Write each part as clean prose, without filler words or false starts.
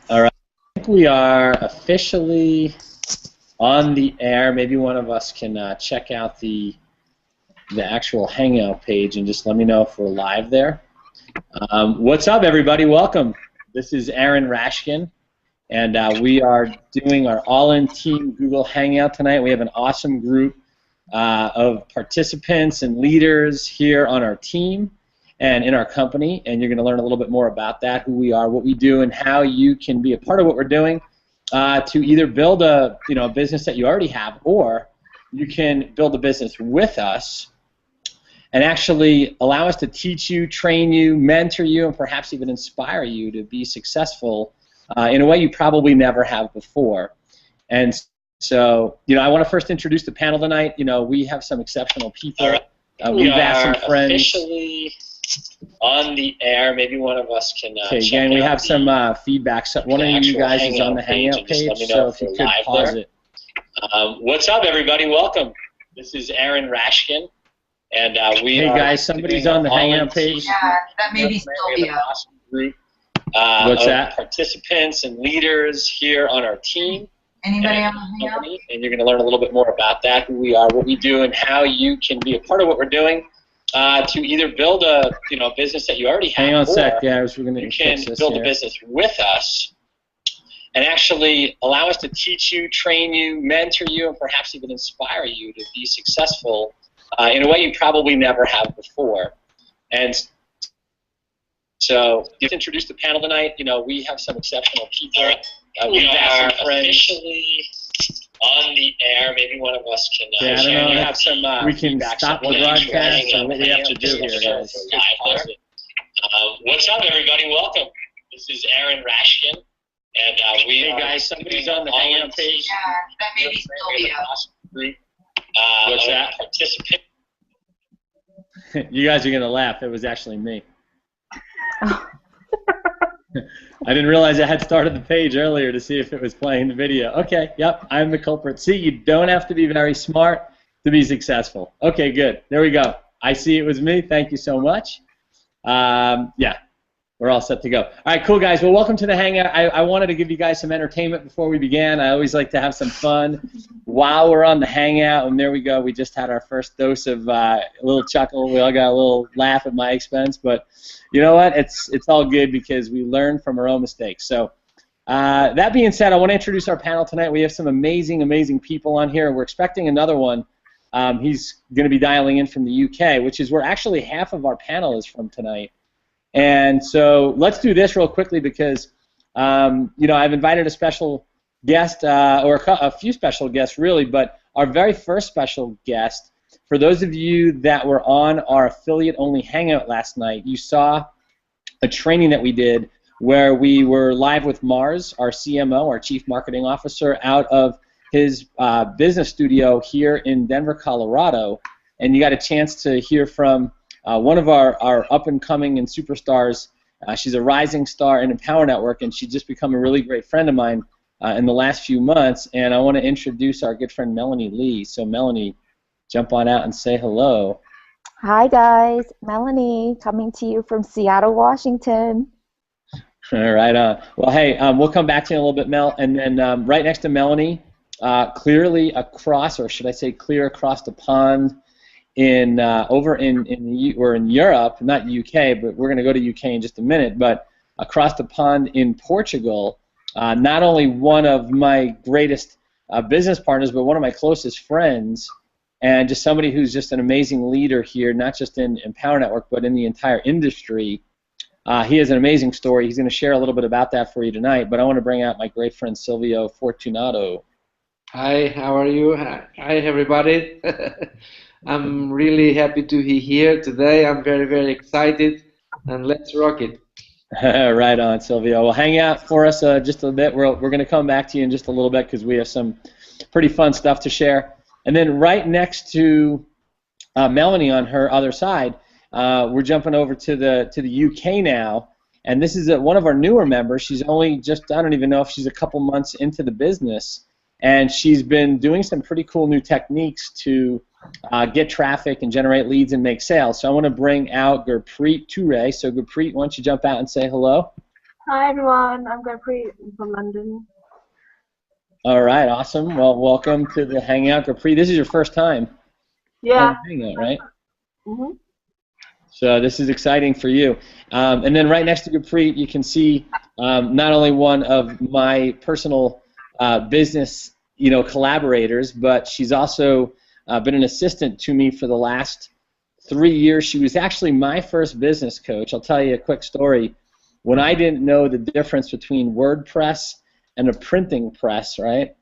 All right, I think we are officially on the air. Maybe one of us can check out the actual Hangout page and just let me know if we're live there. What's up, everybody? Welcome. This is Aaron Rashkin, and we are doing our All-In Team Google Hangout tonight. We have an awesome group of participants and leaders here on our team and in our company, and you're going to learn a little bit more about that, who we are, what we do, and how you can be a part of what we're doing to either build a business that you already have, or you can build a business with us and actually allow us to teach you, train you, mentor you, and perhaps even inspire you to be successful in a way you probably never have before. And so, I want to first introduce the panel tonight. We have some exceptional people. We've asked some friends. Officially on the air. Maybe one of us can. Okay, again, we have some feedback. So one of you guys is on the Hangout page, so if you could pause it. What's up, everybody? Welcome. This is Aaron Rashkin, and we. Hey guys, somebody's on the Hangout page. Yeah, that may be Sylvia. Awesome group. What's that? Participants and leaders here on our team. Anybody on the Hangout? And you're going to learn a little bit more about that, who we are, what we do, and how you can be a part of what we're doing to either build a business that you already have. Hang on a sec, guys. We're going to you can build a business with us and actually allow us to teach you, train you, mentor you, and perhaps even inspire you to be successful in a way you probably never have before. And so, to introduce the panel tonight, we have some exceptional people. We are officially on the air. Maybe one of us can. I don't know. We have some. We can stop the broadcast. And what we have to do here, guys. What's up, everybody? Welcome. This is Aaron Rashkin, and we. Hey guys, somebody's on the Hangout page. Yeah, that may be Sylvia. Awesome group. What's that? Participant. You guys are gonna laugh. It was actually me. I didn't realize I had started the page earlier to see if it was playing the video. Okay, yep, I'm the culprit. See, you don't have to be very smart to be successful. Okay, good. There we go. I see it was me. Thank you so much. Yeah, we're all set to go. All right, cool, guys. Well, welcome to the Hangout. I wanted to give you guys some entertainment before we began. I always like to have some fun while we're on the Hangout, and there we go. We just had our first dose of a little chuckle. We all got a little laugh at my expense, but you know what? It's all good because we learn from our own mistakes. So that being said, I want to introduce our panel tonight. We have some amazing, amazing people on here. We're expecting another one. He's going to be dialing in from the UK, which is where actually half of our panel is from tonight. And so let's do this real quickly because I've invited a special guest or a few special guests really, but our very first special guest. For those of you that were on our affiliate-only Hangout last night, you saw a training that we did where we were live with Mars, our CMO, our Chief Marketing Officer, out of his business studio here in Denver, Colorado, and you got a chance to hear from one of our up-and-coming and superstars. She's a rising star in Empower Network, and she's just become a really great friend of mine in the last few months, and I want to introduce our good friend Melanie Lee. So Melanie, jump on out and say hello. Hi guys, Melanie coming to you from Seattle, Washington. All right on. Well, hey, we'll come back to you in a little bit, Mel, and then right next to Melanie, clearly across, or should I say clear across the pond, over in Europe, not UK, but we're going to go to UK in just a minute, but across the pond in Portugal, not only one of my greatest business partners, but one of my closest friends, and just somebody who's just an amazing leader here, not just in Empower Network, but in the entire industry. He has an amazing story. He's going to share a little bit about that for you tonight, but I want to bring out my great friend Silvio Fortunato. Hi, how are you? Hi, everybody. I'm really happy to be here today. I'm very, very excited, and let's rock it. Right on, Silvio. Well, hang out for us just a bit. We're going to come back to you in just a little bit because we have some pretty fun stuff to share. And then right next to Melanie on her other side, we're jumping over to the UK now, and this is one of our newer members. She's only just, I don't even know if she's a couple months into the business, and she's been doing some pretty cool new techniques to get traffic and generate leads and make sales. So I want to bring out Gurpreet Ture. So Gurpreet, why don't you jump out and say hello? Hi everyone, I'm Gurpreet from London. All right, awesome. Well, welcome to the Hangout, Gurpreet. This is your first time Yeah. on the Hangout, right? Mm-hmm. So this is exciting for you. And then right next to Gurpreet, you can see not only one of my personal business, collaborators, but she's also been an assistant to me for the last 3 years. She was actually my first business coach. I'll tell you a quick story. When I didn't know the difference between WordPress and a printing press, right?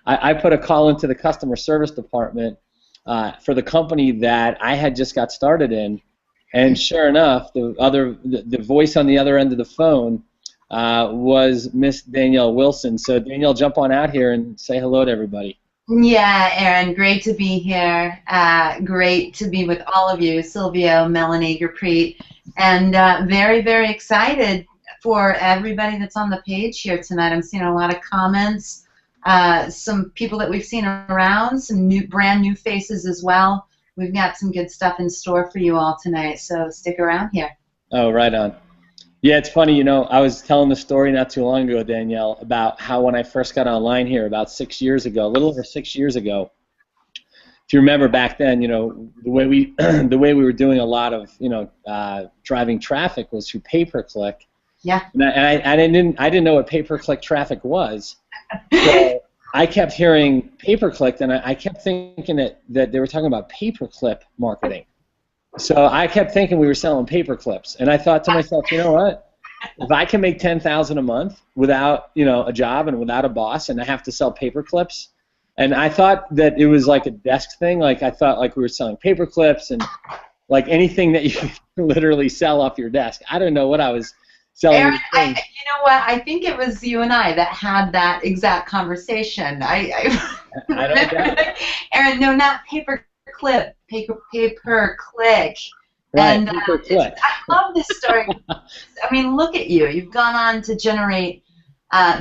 I put a call into the customer service department for the company that I had just got started in. And sure enough, the voice on the other end of the phone was Miss Danielle Wilson. So Danielle, jump on out here and say hello to everybody. Yeah, Aaron, great to be here. Great to be with all of you, Silvio, Melanie, Gurpreet, and very, very excited for everybody that's on the page here tonight. I'm seeing a lot of comments, some people that we've seen around, some brand new faces as well. We've got some good stuff in store for you all tonight, so stick around here. Oh, right on. Yeah, it's funny, I was telling the story not too long ago, Danielle, about how when I first got online here about 6 years ago, a little over 6 years ago, if you remember back then, the way we the way we were doing a lot of, driving traffic was through pay-per-click. Yeah. And I didn't know what pay-per-click traffic was. So I kept hearing pay-per-click, and I kept thinking that they were talking about paperclip marketing. So I kept thinking we were selling paper clips, and I thought to myself, you know what? If I can make $10,000 a month without, a job and without a boss, and I have to sell paper clips, and I thought that it was like a desk thing. Like I thought like we were selling paper clips and like anything that you can literally sell off your desk. I don't know what I was selling. Aaron, you know what? I think it was you and I that had that exact conversation. I don't doubt. Aaron, no, not paper clip, paper click. Right, And paper click. I love this story. I mean, look at you. You've gone on to generate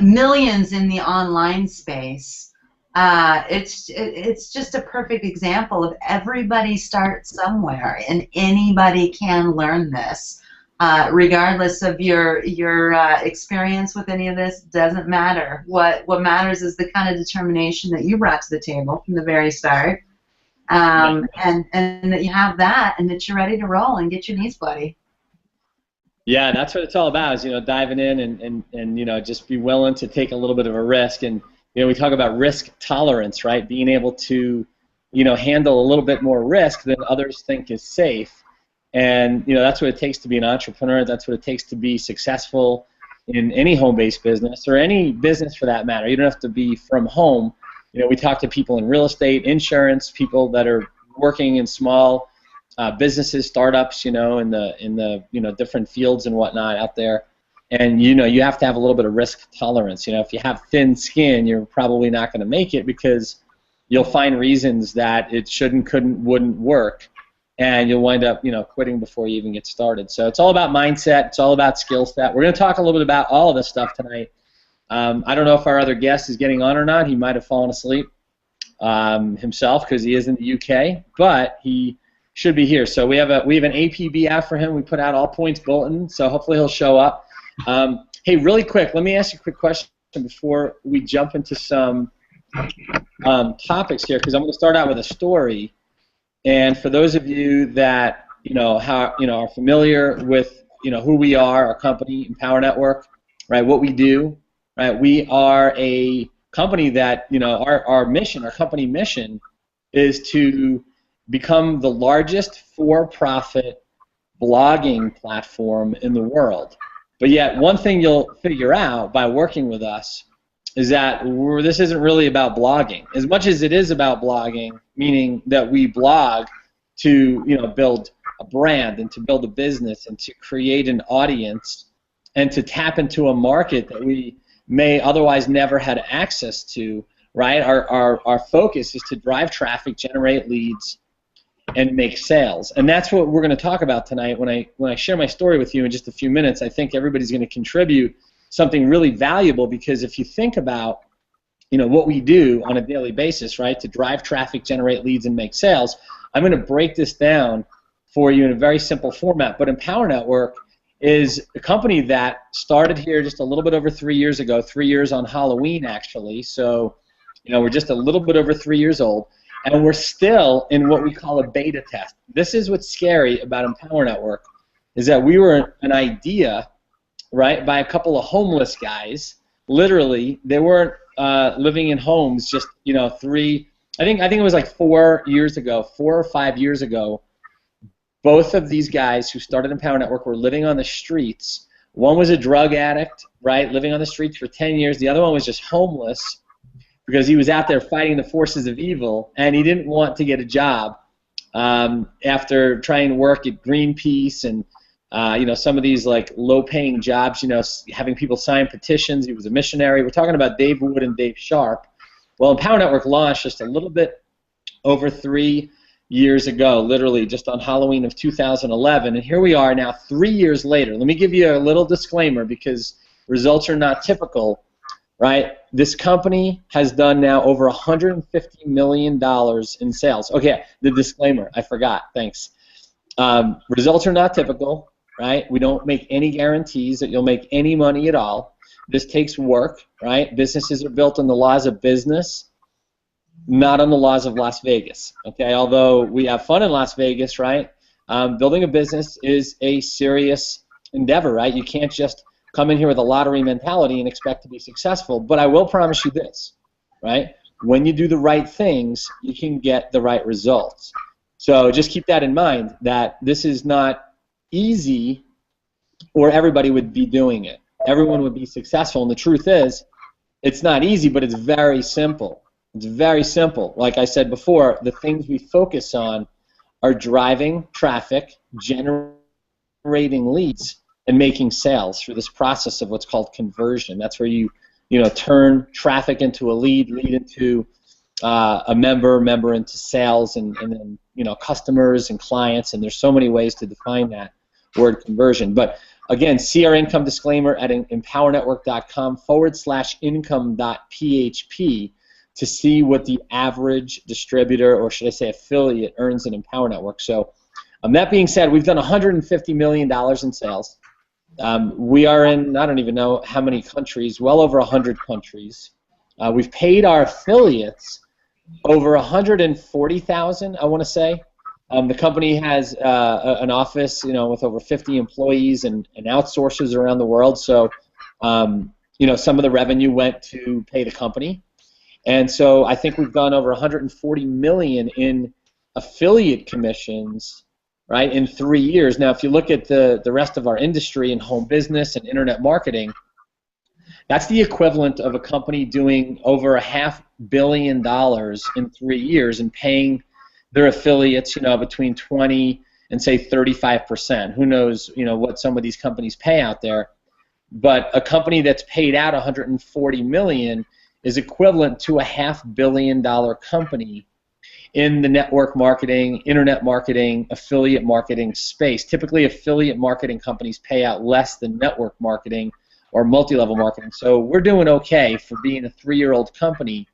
millions in the online space. It's just a perfect example of everybody starts somewhere, and anybody can learn this. Regardless of your experience with any of this, doesn't matter. What matters is the kind of determination that you brought to the table from the very start. And that you have that, and that you're ready to roll and get your knees bloody. Yeah, that's what it's all about, is diving in and just be willing to take a little bit of a risk. And we talk about risk tolerance, right? Being able to handle a little bit more risk than others think is safe. And that's what it takes to be an entrepreneur. That's what it takes to be successful in any home-based business, or any business for that matter. You don't have to be from home. We talk to people in real estate, insurance, people that are working in small businesses, startups, in the different fields and whatnot out there. And you have to have a little bit of risk tolerance. If you have thin skin, you're probably not going to make it, because you'll find reasons that it shouldn't, couldn't, wouldn't work, and you'll wind up quitting before you even get started. So it's all about mindset. It's all about skill set. We're going to talk a little bit about all of this stuff tonight. I don't know if our other guest is getting on or not. He might have fallen asleep himself, because he is in the UK, but he should be here. So we have an APB out for him. We put out all points bulletin, so hopefully he'll show up. Hey, really quick, let me ask you a quick question before we jump into some topics here, because I'm going to start out with a story. And for those of you that are familiar with who we are, our company, Empower Network, right? What we do. Right, we are a company that, our mission, our company mission, is to become the largest for-profit blogging platform in the world. But yet, one thing you'll figure out by working with us is that this isn't really about blogging. As much as it is about blogging, meaning that we blog to, build a brand and to build a business and to create an audience and to tap into a market that we may otherwise never had access to, right? Our focus is to drive traffic, generate leads, and make sales. And that's what we're going to talk about tonight. When I share my story with you in just a few minutes, I think everybody's going to contribute something really valuable, because if you think about what we do on a daily basis, right, to drive traffic, generate leads, and make sales, I'm going to break this down for you in a very simple format. But Empower Network is a company that started here just a little bit over 3 years ago, 3 years on Halloween actually. So, we're just a little bit over 3 years old, and we're still in what we call a beta test. This is what's scary about Empower Network, is that we were an idea, right, by a couple of homeless guys. Literally, they weren't living in homes just, I think it was like 4 years ago, 4 or 5 years ago. Both of these guys who started Empower Network were living on the streets. One was a drug addict, right, living on the streets for 10 years. The other one was just homeless because he was out there fighting the forces of evil, and he didn't want to get a job after trying to work at Greenpeace and some of these like low-paying jobs, having people sign petitions. He was a missionary. We're talking about Dave Wood and Dave Sharp. Well, Empower Network launched just a little bit over 3 years ago, literally just on Halloween of 2011, and here we are now 3 years later. Let me give you a little disclaimer because results are not typical, right? This company has done now over $150 million in sales. Okay, the disclaimer, I forgot, thanks. Results are not typical, right? We don't make any guarantees that you'll make any money at all. This takes work, right? Businesses are built on the laws of business, not on the laws of Las Vegas, okay? Although we have fun in Las Vegas, right? Building a business is a serious endeavor, right? You can't just come in here with a lottery mentality and expect to be successful. But I will promise you this, right? When you do the right things, you can get the right results. So just keep that in mind, that this is not easy or everybody would be doing it. Everyone would be successful, and the truth is, it's not easy, but it's very simple. It's very simple. Like I said before, the things we focus on are driving traffic, generating leads, and making sales through this process of what's called conversion. That's where you turn traffic into a lead into a member into sales, and then customers and clients. And there's so many ways to define that word conversion. But again, see our income disclaimer at empowernetwork.com/income.php to see what the average distributor, or should I say affiliate, earns in Empower Network. So that being said, we've done $150 million in sales. We are in, I don't even know how many countries, well over 100 countries. We've paid our affiliates over $140,000, I want to say. The company has an office, with over 50 employees and outsourcers around the world. So, some of the revenue went to pay the company. And so I think we've done over $140 million in affiliate commissions, right, in 3 years. Now, if you look at the rest of our industry in home business and internet marketing, that's the equivalent of a company doing over $500 million in 3 years and paying their affiliates, between 20 and say 35%. Who knows, what some of these companies pay out there? But a company that's paid out $140 million is equivalent to a $500 million company in the network marketing, internet marketing, affiliate marketing space. Typically, affiliate marketing companies pay out less than network marketing or multi-level marketing. So we're doing okay for being a 3-year-old company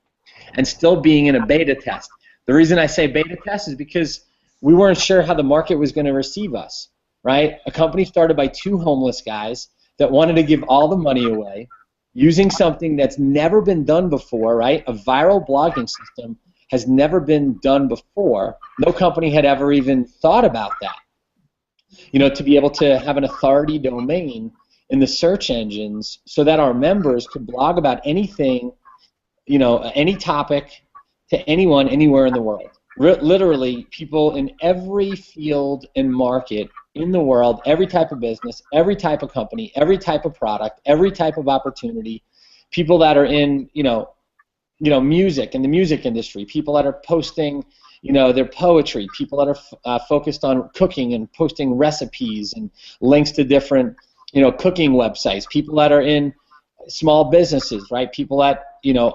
and still being in a beta test. The reason I say beta test is because we weren't sure how the market was going to receive us, right? A company started by 2 homeless guys that wanted to give all the money away using something that's never been done before, right? A viral blogging system has never been done before. No company had ever even thought about that. To be able to have an authority domain in the search engines so that our members could blog about anything, any topic, to anyone, anywhere in the world. Literally, people in every field and market in the world, every type of business, every type of company, every type of product, every type of opportunity, people that are in, music, in the music industry, people that are posting, their poetry, people that are focused on cooking and posting recipes and links to different, cooking websites, people that are in small businesses, right? People that,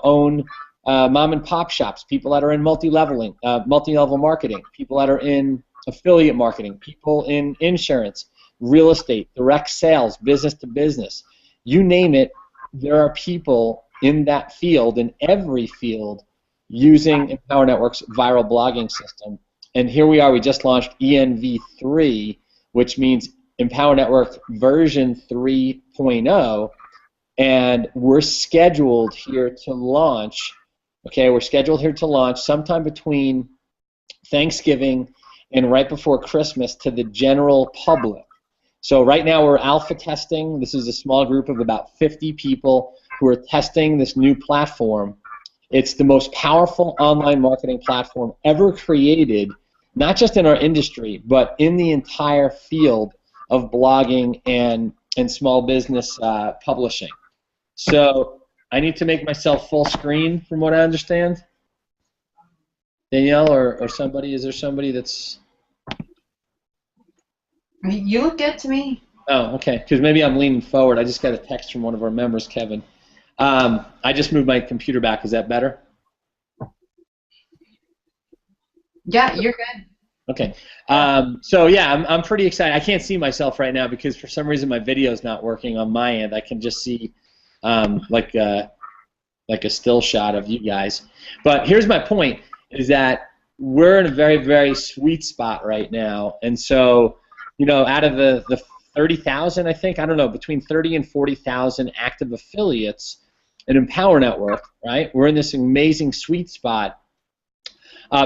own mom and pop shops, people that are in multi-level marketing, people that are in affiliate marketing, people in insurance, real estate, direct sales, business to business. You name it, there are people in that field, in every field, using Empower Network's viral blogging system. And here we are, we just launched ENV3, which means Empower Network version 3.0, and we're scheduled here to launch. Okay, we're scheduled here to launch sometime between Thanksgiving and right before Christmas to the general public. So right now we're alpha testing. This is a small group of about 50 people who are testing this new platform. It's the most powerful online marketing platform ever created, not just in our industry, but in the entire field of blogging and small business publishing. So I need to make myself full screen from what I understand. Danielle or somebody, is there somebody that's... You look good to me. Oh, okay, because maybe I'm leaning forward. I just got a text from one of our members, Kevin. I just moved my computer back. Is that better? Yeah, you're good. Okay. So yeah, I'm pretty excited. I can't see myself right now because for some reason my video is not working on my end. I can just see like a still shot of you guys. But here's my point: is that we're in a very, very sweet spot right now, and so out of the 30,000, I think, I don't know, between 30 and 40,000 active affiliates in Empower Network, right? We're in this amazing sweet spot.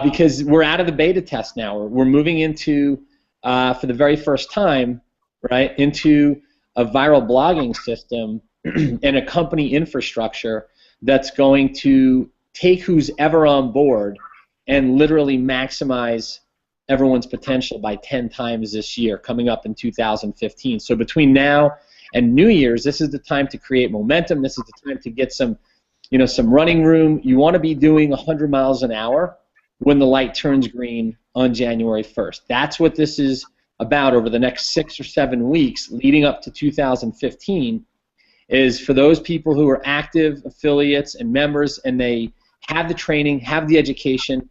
Because we're out of the beta test now. We're moving into, for the very first time, right, into a viral blogging system and a company infrastructure that's going to take who's ever on board and literally maximize everyone's potential by 10 times this year, coming up in 2015. So between now and New Year's, this is the time to create momentum. This is the time to get some running room. You want to be doing 100 miles an hour when the light turns green on January 1st. That's what this is about over the next 6 or 7 weeks leading up to 2015, is for those people who are active affiliates and members and they have the training, have the education,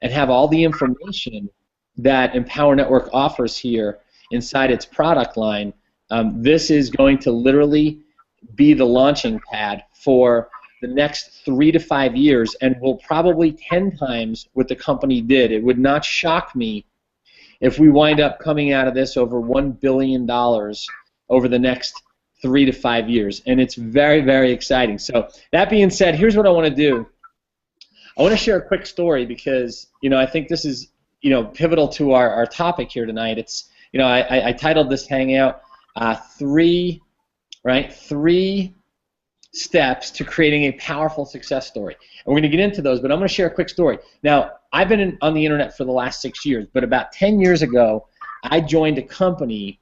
and have all the information that Empower Network offers here inside its product line. This is going to literally be the launching pad for the next 3 to 5 years, and will probably 10 times what the company did. It would not shock me if we wind up coming out of this over $1 billion over the next 3 to 5 years, and it's very, very exciting. So that being said, here's what I want to do. I want to share a quick story because I think this is pivotal to our topic here tonight. It's I titled this hangout three steps to creating a powerful success story. And we're going to get into those, but I'm going to share a quick story. Now, I've been on the internet for the last 6 years, but about 10 years ago, I joined a company,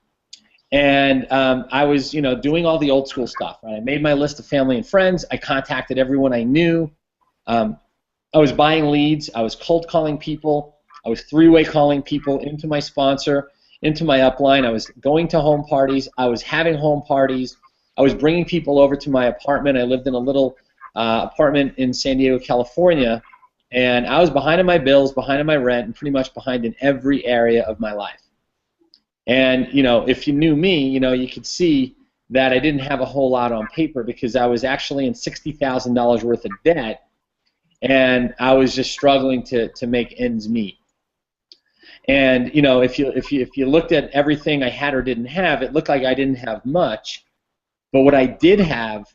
and I was, doing all the old school stuff. Right? I made my list of family and friends. I contacted everyone I knew. I was buying leads. I was cold calling people. I was three-way calling people into my sponsor, into my upline. I was going to home parties. I was having home parties. I was bringing people over to my apartment. I lived in a little apartment in San Diego, California, and I was behind on my bills, behind on my rent, and pretty much behind in every area of my life. And, if you knew me, you could see that I didn't have a whole lot on paper because I was actually in $60,000 worth of debt, and I was just struggling to make ends meet. And, if you looked at everything I had or didn't have, it looked like I didn't have much. But what I did have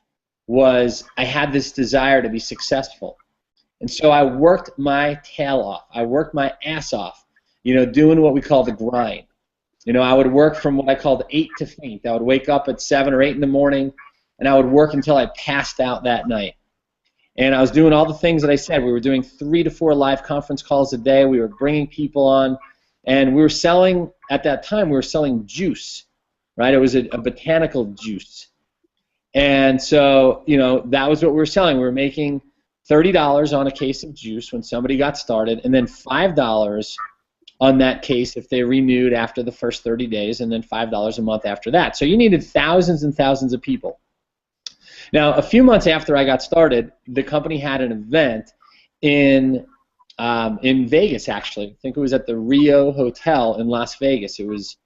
was I had this desire to be successful. And so I worked my tail off. I worked my ass off, doing what we call the grind. I would work from what I called 8 to faint. I would wake up at 7 or 8 in the morning, and I would work until I passed out that night. And I was doing all the things that I said. We were doing 3 to 4 live conference calls a day. We were bringing people on, and we were selling, at that time, we were selling juice, right? It was a botanical juice. And so, that was what we were selling. We were making $30 on a case of juice when somebody got started, and then $5 on that case if they renewed after the first 30 days, and then $5 a month after that. So you needed thousands and thousands of people. Now, a few months after I got started, the company had an event in Vegas, actually. I think it was at the Rio Hotel in Las Vegas. It was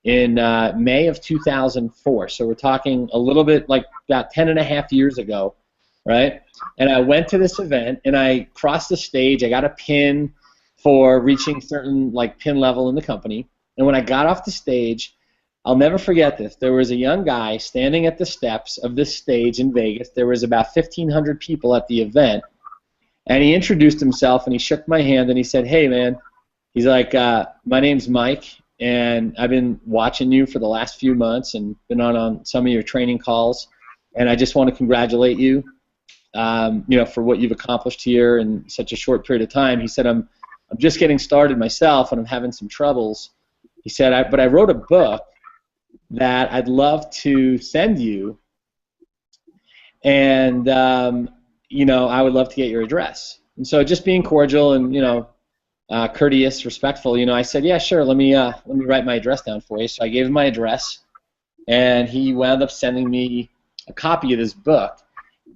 in May of 2004. So we're talking a little bit like about 10 and a half years ago, right? And I went to this event, and I crossed the stage. I got a pin for reaching certain pin level in the company. And when I got off the stage, I'll never forget this. There was a young guy standing at the steps of this stage in Vegas. There was about 1,500 people at the event, and he introduced himself, and he shook my hand, and he said, "Hey, man," he's like, "My name's Mike, and I've been watching you for the last few months and been on some of your training calls, and I just want to congratulate you, for what you've accomplished here in such a short period of time." He said, I'm just getting started myself, and I'm having some troubles. He said, but I wrote a book that I'd love to send you, and I would love to get your address. And so, just being cordial and courteous, respectful, I said, yeah, sure. Let me write my address down for you. So I gave him my address, and he wound up sending me a copy of this book.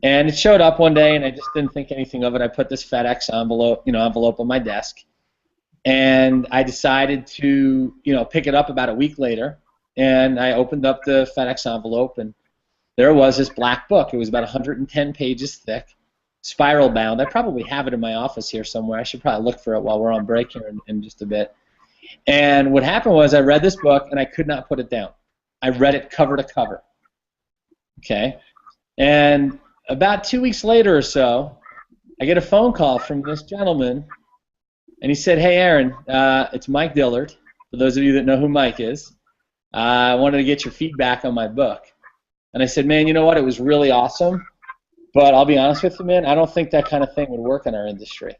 And it showed up one day, and I just didn't think anything of it. I put this FedEx envelope on my desk, and I decided to, pick it up about a week later. And I opened up the FedEx envelope, and there was this black book. It was about 110 pages thick, spiral bound. I probably have it in my office here somewhere. I should probably look for it while we're on break here in just a bit. And what happened was I read this book, and I could not put it down. I read it cover to cover. Okay? And about 2 weeks later or so, I get a phone call from this gentleman, and he said, "Hey, Aaron, it's Mike Dillard. For those of you that know who Mike is, I wanted to get your feedback on my book." And I said, "Man, you know what? It was really awesome, but I'll be honest with you, man, I don't think that kind of thing would work in our industry."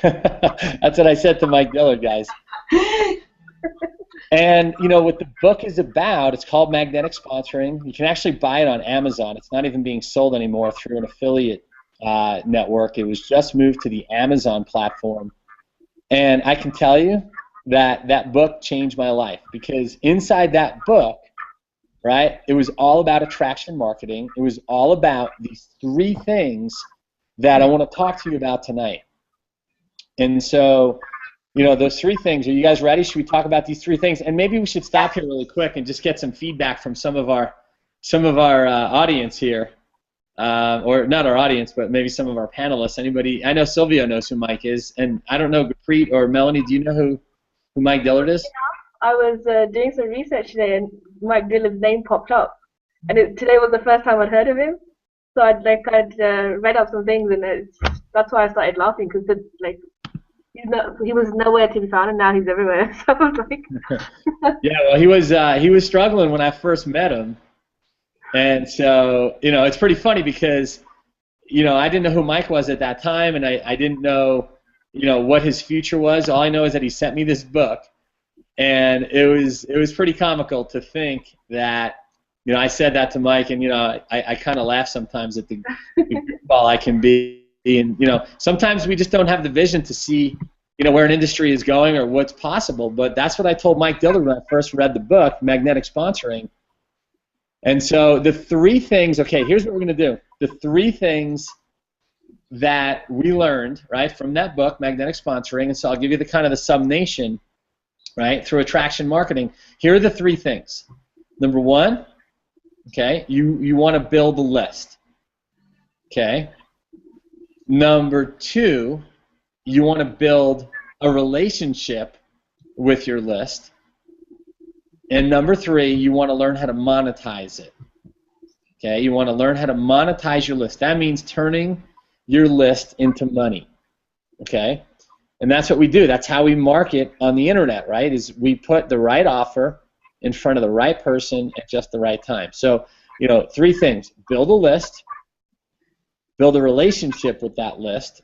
That's what I said to Mike Dillard, guys. And what the book is about, it's called Magnetic Sponsoring. You can actually buy it on Amazon. It's not even being sold anymore through an affiliate network. It was just moved to the Amazon platform. And I can tell you that that book changed my life, because inside that book, right, it was all about attraction marketing. It was all about these three things that I want to talk to you about tonight. And so, those three things, are you guys ready? Should we talk about these three things? And maybe we should stop here really quick and just get some feedback from some of our audience here. Or not our audience, but maybe some of our panelists. Anybody? I know Silvio knows who Mike is, and I don't know, Gurpreet or Melanie, do you know who Mike Dillard is? I was doing some research today, and Mike Dillard's name popped up, and today was the first time I'd heard of him. So I'd read up some things, and that's why I started laughing, because he was nowhere to be found, and now he's everywhere. So I was like, yeah, well, he was struggling when I first met him, and so it's pretty funny because I didn't know who Mike was at that time, and I didn't know what his future was. All I know is that he sent me this book, and it was pretty comical to think that I said that to Mike, and I kind of laugh sometimes at the goofball I can be, and sometimes we just don't have the vision to see where an industry is going or what's possible. But that's what I told Mike Dillard when I first read the book, Magnetic Sponsoring. And so the three things, okay, here's what we're going to do. The three things that we learned, right, from that book, Magnetic Sponsoring, and so I'll give you the kind of the summation, right, through attraction marketing. Here are the three things. Number one, okay, you want to build a list. Okay. Number two, you want to build a relationship with your list. And number three, you want to learn how to monetize it. Okay, you want to learn how to monetize your list. That means turning your list into money. Okay, and that's what we do. That's how we market on the internet, right? Is we put the right offer in front of the right person at just the right time. So, three things: build a list, build a relationship with that list.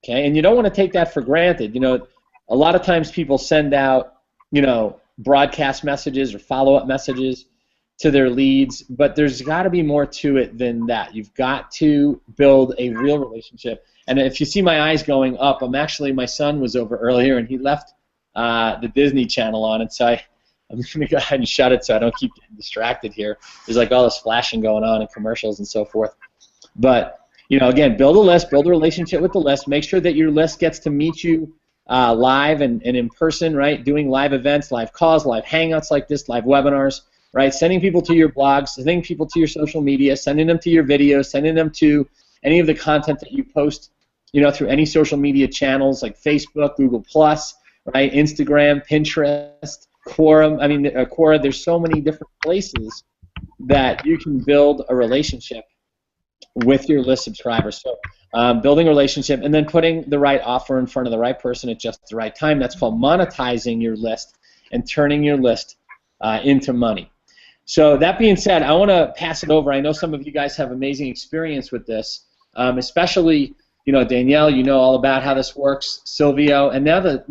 Okay, and you don't want to take that for granted. A lot of times people send out, broadcast messages or follow-up messages to their leads, but there's got to be more to it than that. You've got to build a real relationship. And if you see my eyes going up, my son was over earlier, and he left the Disney Channel on, and so I'm going to go ahead and shut it so I don't keep getting distracted here. There's all this flashing going on and commercials and so forth. But, again, build a list, build a relationship with the list. Make sure that your list gets to meet you live and in person, right? Doing live events, live calls, live hangouts like this, live webinars, right? Sending people to your blogs, sending people to your social media, sending them to your videos, sending them to any of the content that you post, through any social media channels like Facebook, Google+, right? Instagram, Pinterest, Quorum, Quora, there's so many different places that you can build a relationship with your list subscribers. So building a relationship and then putting the right offer in front of the right person at just the right time. That's called monetizing your list and turning your list into money. So that being said, I want to pass it over. I know some of you guys have amazing experience with this, especially, Danielle, you know all about how this works, Silvio, and now that,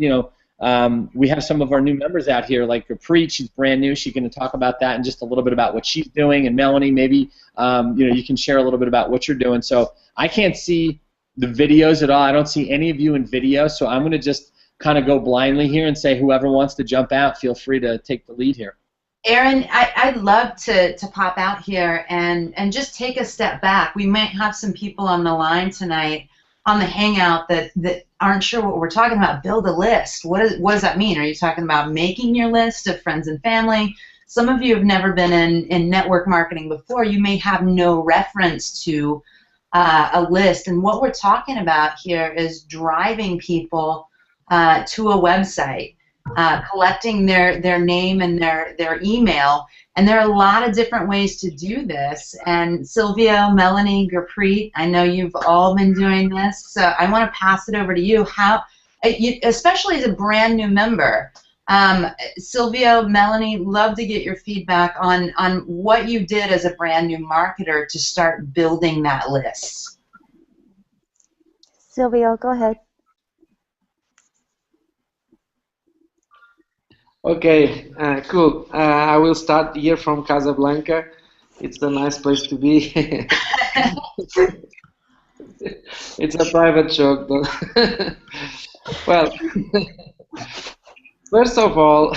we have some of our new members out here, like Gurpreet. She's brand new. She's going to talk about that and just a little bit about what she's doing. And Melanie, maybe you can share a little bit about what you're doing. So I can't see the videos at all. I don't see any of you in video. So I'm going to just kind of go blindly here and say whoever wants to jump out, feel free to take the lead here. Aaron, I'd love to pop out here and just take a step back. We might have some people on the line tonight on the Hangout that aren't sure what we're talking about. Build a list. What does that mean? Are you talking about making your list of friends and family? Some of you have never been in network marketing before. You may have no reference to a list. And what we're talking about here is driving people to a website, collecting their name and their email. And there are a lot of different ways to do this. And Silvio, Melanie, Gurpreet, I know you've all been doing this. So I want to pass it over to you. How, especially as a brand new member, Silvio, Melanie, love to get your feedback on what you did as a brand new marketer to start building that list. Silvio, go ahead. Okay, cool. I will start here from Casablanca. It's a nice place to be. It's a private joke, though. Well, first of all,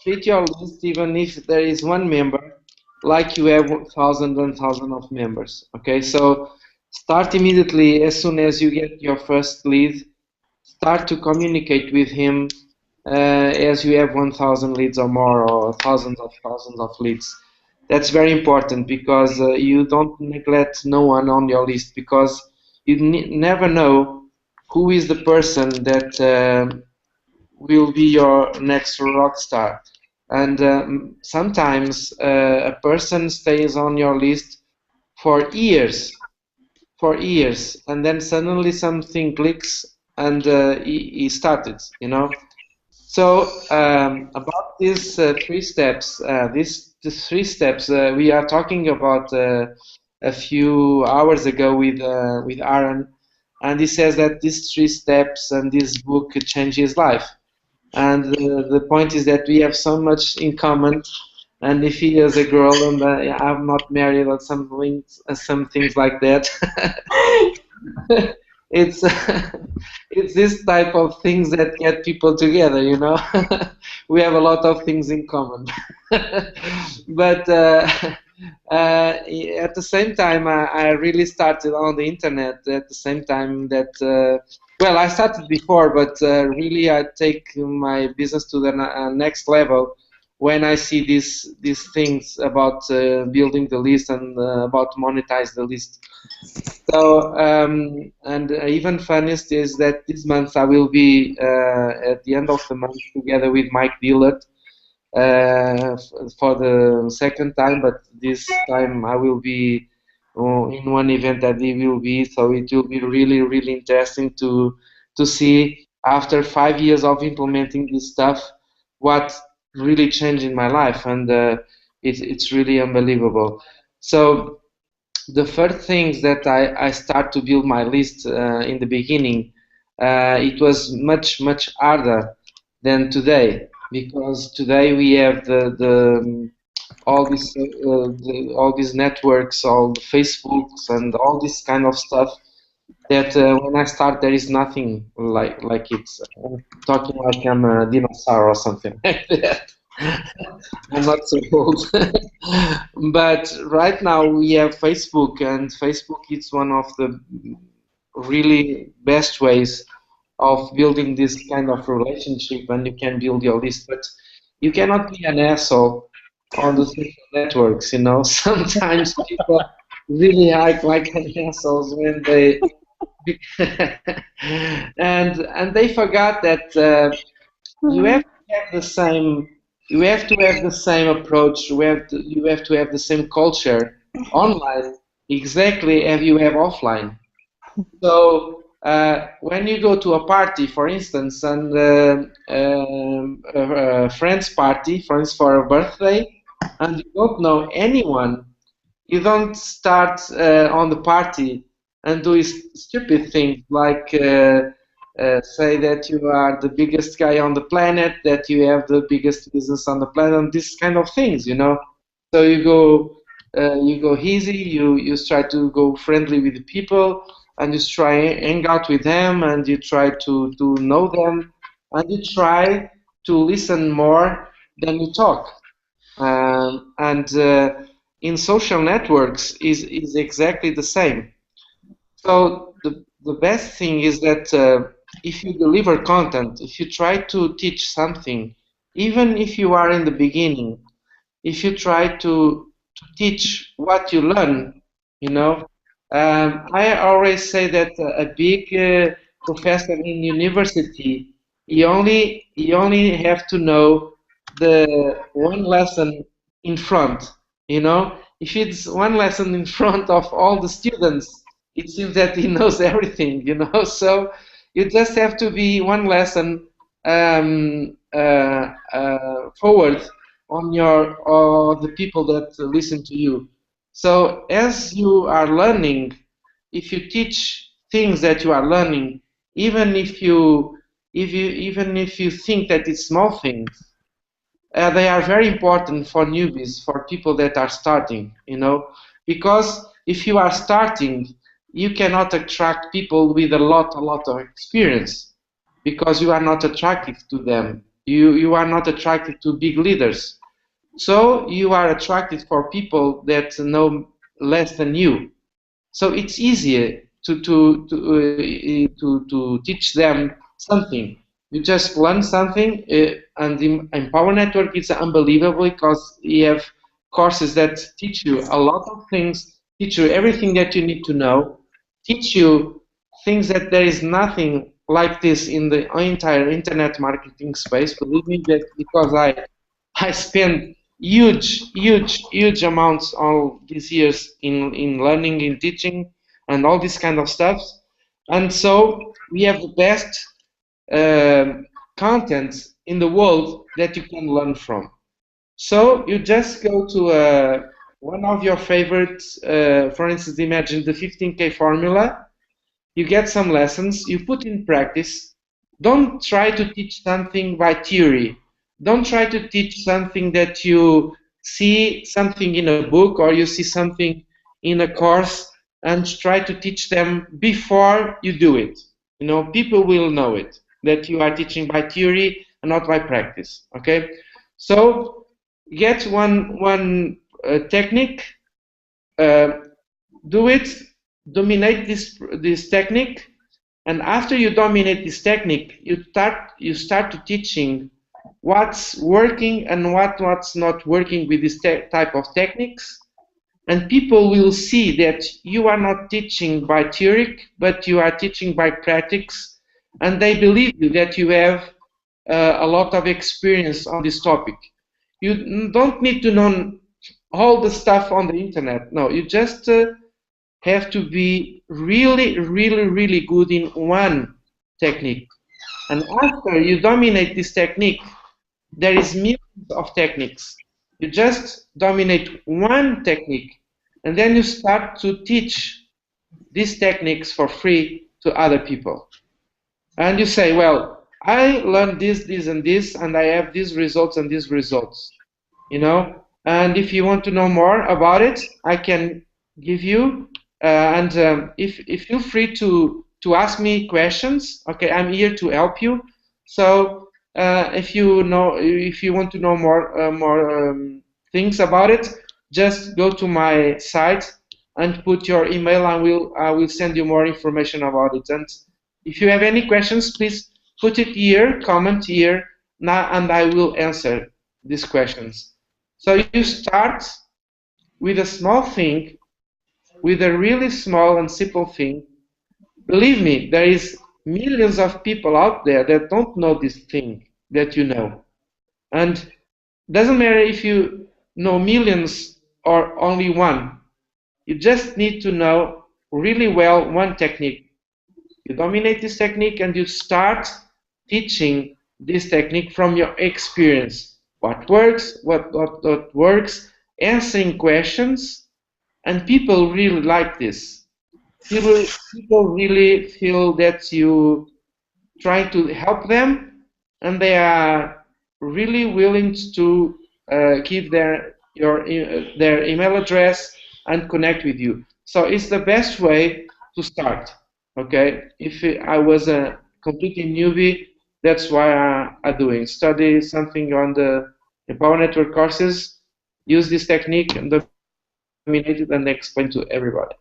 treat your list, even if there is one member, like you have thousands and thousands of members. Okay, so start immediately as soon as you get your first lead. Start to communicate with him. As you have 1,000 leads or more, or thousands of leads. That's very important because you don't neglect no one on your list, because you never know who is the person that will be your next rock star. And sometimes a person stays on your list for years, and then suddenly something clicks and he started, So about these three steps, the three steps we are talking about a few hours ago with Aaron, and he says that these three steps and this book changed his life. And the point is that we have so much in common. And if he is a girl and I'm not married or some things like that. It's this type of things that get people together, We have a lot of things in common. But at the same time, I really started on the internet at the same time that, well, I started before, but really I take my business to the next level when I see these things about building the list and about monetize the list. So, and even funniest is that this month I will be at the end of the month together with Mike Dillard for the second time, but this time I will be in one event that he will be, so it will be really, really interesting to see after 5 years of implementing this stuff what really changed in my life, and it's really unbelievable. So the first things that I start to build my list in the beginning, it was much harder than today, because today we have all these networks, all the Facebooks and all this kind of stuff that when I start there is nothing like it. I'm talking like I'm a dinosaur or something like that. I'm not so old. But right now we have Facebook, and Facebook is one of the really best ways of building this kind of relationship, and you can build your list. But you cannot be an asshole on the social networks, Sometimes people really act like assholes when they and they forgot that you have to have the same. You have to have the same approach. You have to have the same culture online, exactly as you have offline. So when you go to a party, for instance, and a friend's party, for instance, for a birthday, and you don't know anyone, you don't start on the party and do stupid things like say that you are the biggest guy on the planet, that you have the biggest business on the planet, and these kind of things, you know. So you go easy. You try to go friendly with the people, and you try hang out with them, and you try to know them, and you try to listen more than you talk. And in social networks is exactly the same. So the best thing is that if you deliver content, if you try to teach something, even if you are in the beginning, if you try to teach what you learn, you know, I always say that a big professor in university, he only have to know the one lesson in front, you know. If it's one lesson in front of all the students, it seems that he knows everything, you know. So you just have to be one lesson forward on the people that listen to you. So as you are learning, if you teach things that you are learning, even if you think that it's small things, they are very important for newbies, for people that are starting, you know, because if you are starting, you cannot attract people with a lot of experience, because you are not attractive to them. You are not attracted to big leaders. So you are attracted for people that know less than you. So it's easier to teach them something. You just learn something, and the Empower Network is unbelievable because you have courses that teach you a lot of things, teach you everything that you need to know, teach you things that there is nothing like this in the entire internet marketing space. Believe me, that because I spend huge amounts all these years in learning, in teaching, and all this kind of stuff. And so we have the best content in the world that you can learn from. So you just go to one of your favorites, for instance, imagine the 15K formula. You get some lessons, you put in practice. Don't try to teach something by theory. Don't try to teach something that you see something in a book or you see something in a course, and try to teach them before you do it. You know, people will know it, that you are teaching by theory and not by practice. Okay, so get one technique, do it, dominate this technique, and after you dominate this technique, you start to teaching what's working and what's not working with this type of techniques, and people will see that you are not teaching by theory, but you are teaching by practice, and they believe you that you have a lot of experience on this topic. You don't need to know all the stuff on the internet. No, you just have to be really good in one technique. And after you dominate this technique, there is millions of techniques. You just dominate one technique, and then you start to teach these techniques for free to other people. And you say, well, I learned this, and this, and I have these results and these results. You know, and if you want to know more about it, I can give you. If feel free to ask me questions. Okay, I'm here to help you. So if you want to know more things about it, just go to my site and put your email, and I will send you more information about it. And if you have any questions, please put it here, comment here, now, and I will answer these questions. So you start with a small thing, with a really small and simple thing. Believe me, there is millions of people out there that don't know this thing that you know. And doesn't matter if you know millions or only one. You just need to know really well one technique. You dominate this technique and you start teaching this technique from your experience. What works, what works, answering questions, and people really like this. People really feel that you try to help them, and they are really willing to give their email address and connect with you. So it's the best way to start. Okay, if I was a completely newbie, that's why I'm doing study something on the Empower Network courses, use this technique and dominate it and explain to everybody.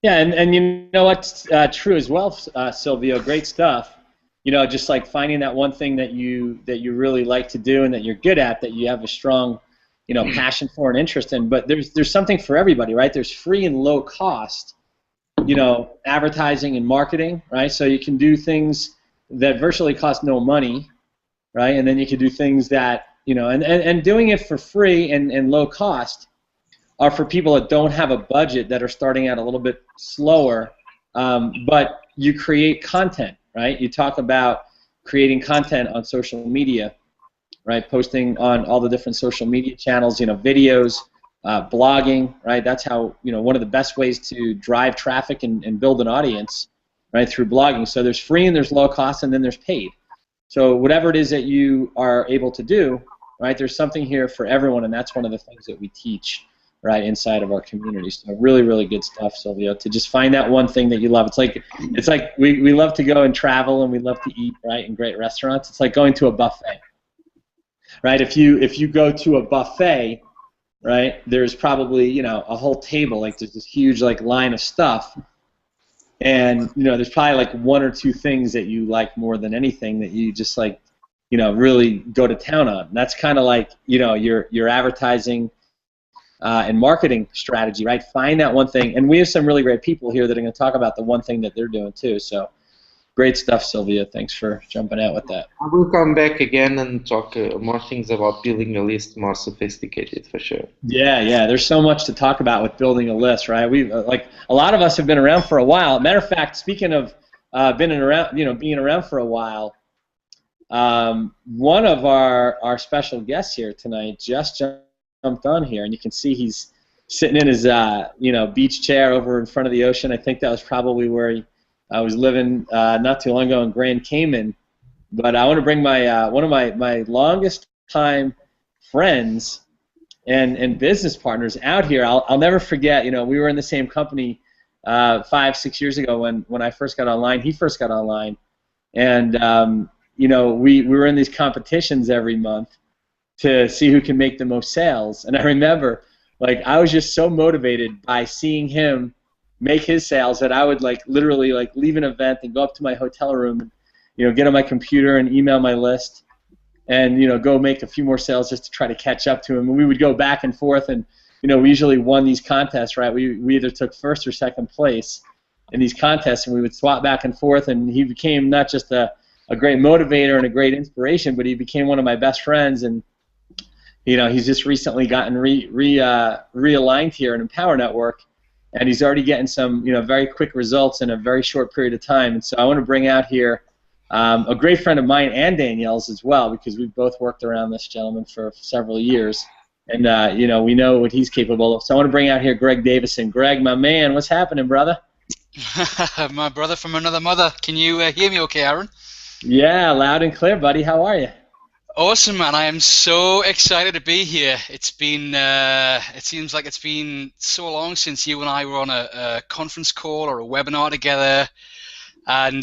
Yeah, and you know what's true as well, Silvio. Great stuff. You know, just like finding that one thing that you really like to do and that you're good at, that you have a strong, you know, passion for and interest in. But there's something for everybody, right? There's free and low cost, you know, advertising and marketing, right? So you can do things that virtually cost no money, right? And then you can do things that, you know, and doing it for free and low cost are for people that don't have a budget, that are starting out a little bit slower, but you create content, right? You talk about creating content on social media, right? Posting on all the different social media channels, you know, videos, blogging, right? That's how, you know, one of the best ways to drive traffic and build an audience, right, through blogging. So there's free and there's low cost and then there's paid. So whatever it is that you are able to do, right, there's something here for everyone, and that's one of the things that we teach, right, inside of our community. So really, really good stuff, Silvio, to just find that one thing that you love. It's like we love to go and travel and we love to eat, right, in great restaurants. It's like going to a buffet, right? If you go to a buffet, right, there's probably, you know, a whole table, like there's this huge like line of stuff, and you know, there's probably like one or two things that you like more than anything that you just like, you know, really go to town on. And that's kind of like, you know, your advertising and marketing strategy, right? Find that one thing, and we have some really great people here that are going to talk about the one thing that they're doing too. So, great stuff, Silvio. Thanks for jumping out with that. I will come back again and talk more things about building a list, more sophisticated for sure. Yeah. There's so much to talk about with building a list, right? We like a lot of us have been around for a while. Matter of fact, speaking of being around for a while, one of our special guests here tonight just jumped on here, and you can see he's sitting in his beach chair over in front of the ocean. I think that was probably where I was living not too long ago in Grand Cayman. But I want to bring my one of my longest time friends and business partners out here. I'll never forget. You know, we were in the same company 5-6 years ago when I first got online. He first got online, and you know, we were in these competitions every month to see who can make the most sales. And I remember, like, I was just so motivated by seeing him make his sales that I would like literally like leave an event and go up to my hotel room and, you know, get on my computer and email my list and, you know, go make a few more sales just to try to catch up to him. And we would go back and forth, and, you know, we usually won these contests, right? We either took first or second place in these contests, and we would swap back and forth, and he became not just a great motivator and a great inspiration, but he became one of my best friends. And you know, he's just recently gotten realigned here in Empower Network, and he's already getting some, you know, very quick results in a very short period of time. And so I want to bring out here a great friend of mine and Danielle's as well, because we've both worked around this gentleman for several years, and you know, we know what he's capable of. So I want to bring out here Greg Davison. Greg, my man, what's happening, brother? My brother from another mother. Can you hear me okay, Aaron? Yeah, loud and clear, buddy. How are you? Awesome, man. I am so excited to be here. It's been, it seems like it's been so long since you and I were on a conference call or a webinar together. And,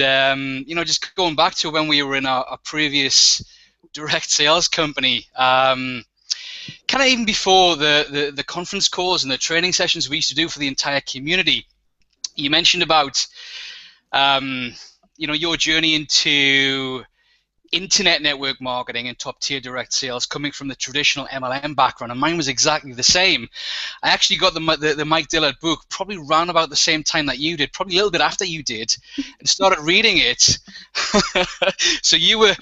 you know, just going back to when we were in our previous direct sales company, kind of even before the conference calls and the training sessions we used to do for the entire community, you mentioned about, you know, your journey into internet network marketing and top tier direct sales coming from the traditional MLM background, and mine was exactly the same. I actually got the Mike Dillard book probably around about the same time that you did, probably a little bit after you did, and started reading it. So you were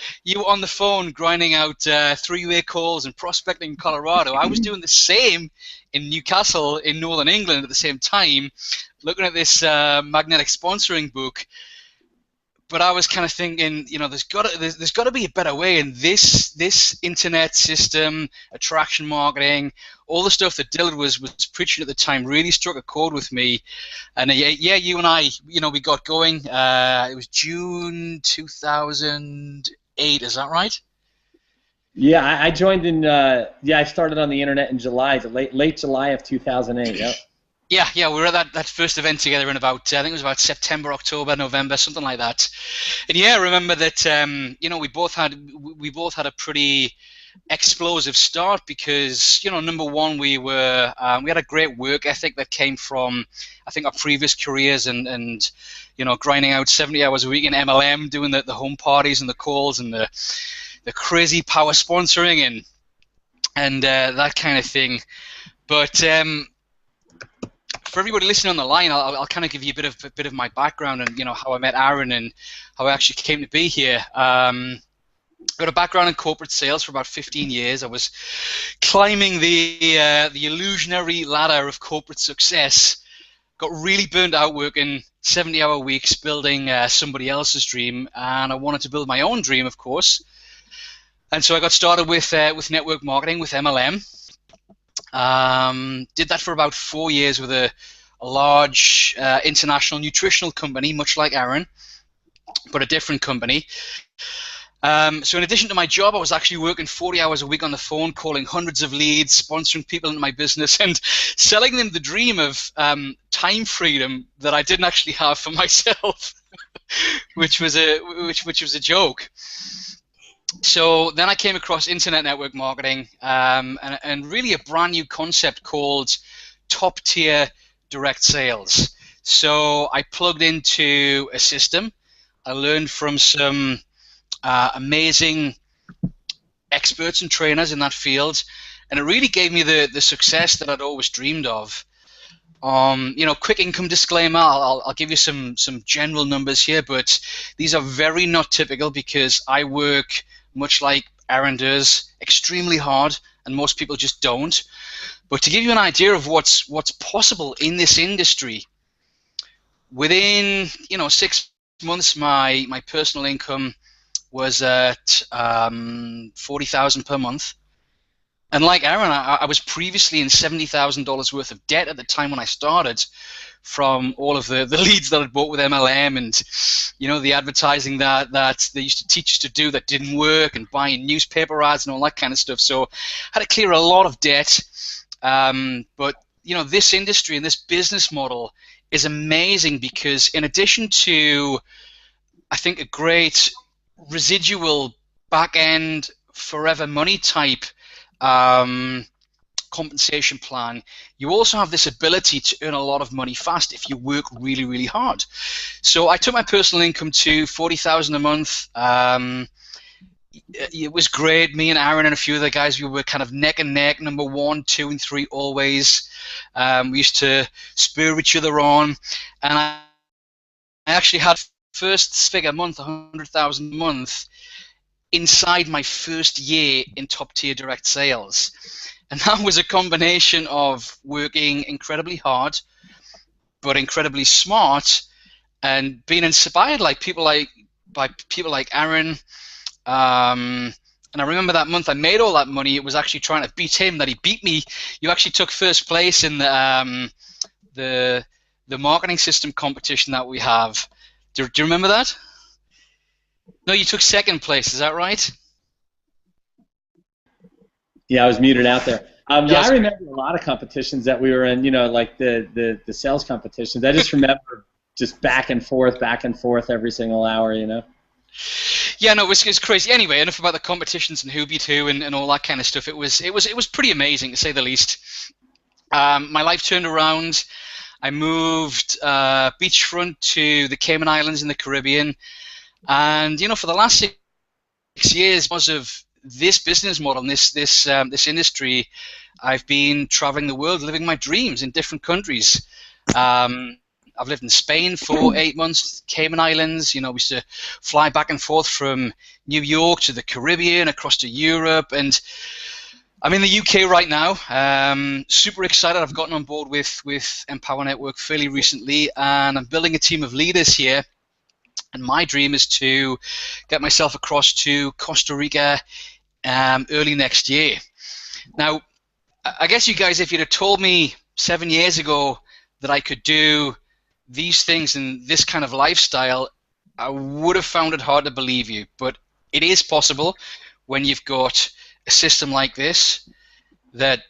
on the phone grinding out three-way calls and prospecting in Colorado. I was doing the same in Newcastle in Northern England at the same time, looking at this magnetic sponsoring book. But I was kind of thinking, you know, there's got to be a better way. And this internet system, attraction marketing, all the stuff that Dillard was preaching at the time really struck a chord with me. And yeah, you and I, you know, we got going. It was June 2008. Is that right? Yeah, I joined in. I started on the internet in July, late July of 2008. Yep. Yeah, we were at that first event together in about, I think it was about September, October, November, something like that. And yeah, I remember that, you know, we both had a pretty explosive start because, you know, number one, we had a great work ethic that came from, I think, our previous careers and you know, grinding out 70 hours a week in MLM, doing the home parties and the calls and the crazy power sponsoring and that kind of thing. But for everybody listening on the line, I'll kind of give you a bit of my background and, you know, how I met Aaron and how I actually came to be here. I've got a background in corporate sales for about 15 years. I was climbing the illusionary ladder of corporate success. Got really burned out working 70-hour weeks building somebody else's dream, and I wanted to build my own dream, of course. And so I got started with network marketing, with MLM. Did that for about 4 years with a large international nutritional company, much like Aaron, but a different company. So in addition to my job, I was actually working 40 hours a week on the phone, calling hundreds of leads, sponsoring people into my business, and selling them the dream of time freedom that I didn't actually have for myself, which was a joke. So then I came across internet network marketing and really a brand new concept called top tier direct sales. So I plugged into a system. I learned from some amazing experts and trainers in that field, and it really gave me the success that I'd always dreamed of. You know, quick income disclaimer, I'll give you some general numbers here, but these are very not typical because I work, much like Aaron does, extremely hard, and most people just don't. But to give you an idea of what's possible in this industry, within 6 months, my personal income was at $40,000 per month. And like Aaron, I was previously in $70,000 worth of debt at the time when I started, from all of the leads that I'd bought with MLM and, you know, the advertising that they used to teach us to do that didn't work, and buying newspaper ads and all that kind of stuff. So I had to clear a lot of debt. But, you know, this industry and this business model is amazing because in addition to, I think, a great residual back-end forever money type compensation plan, you also have this ability to earn a lot of money fast if you work really, really hard. So I took my personal income to $40,000 a month. It was great. Me and Aaron and a few other guys, we were kind of neck and neck, number 1, 2, and 3 always. We used to spur each other on, and I actually had first figure month, $100,000 a month, inside my first year in top tier direct sales. And that was a combination of working incredibly hard but incredibly smart and being inspired by people like Aaron. And I remember that month I made all that money. It was actually trying to beat him that he beat me. You actually took first place in the marketing system competition that we have. Do you remember that? No, you took second place. Is that right? Yeah, I was muted out there. Yeah, I remember a lot of competitions that we were in, you know, like the sales competitions. I just remember just back and forth every single hour, you know. Yeah, no, it was crazy. Anyway, enough about the competitions and who beat who and all that kind of stuff. It was pretty amazing, to say the least. My life turned around. I moved beachfront to the Cayman Islands in the Caribbean, and you know, for the last 6 years, because of this business model, and this industry, I've been traveling the world, living my dreams in different countries. I've lived in Spain for 8 months, Cayman Islands. You know, we used to fly back and forth from New York to the Caribbean, across to Europe, and I'm in the UK right now. Super excited. I've gotten on board with Empower Network fairly recently, and I'm building a team of leaders here. And my dream is to get myself across to Costa Rica early next year. Now, I guess you guys, if you'd have told me 7 years ago that I could do these things and this kind of lifestyle, I would have found it hard to believe you. But it is possible when you've got a system like this that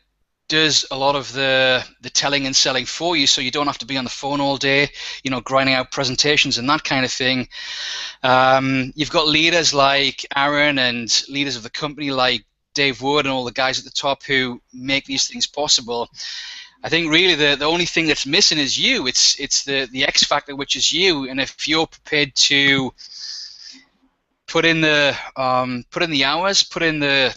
does a lot of the telling and selling for you, so you don't have to be on the phone all day, you know, grinding out presentations and that kind of thing. You've got leaders like Aaron and leaders of the company like Dave Wood and all the guys at the top who make these things possible. I think really the only thing that's missing is you. It's the X factor, which is you. And if you're prepared to put in the hours, put in the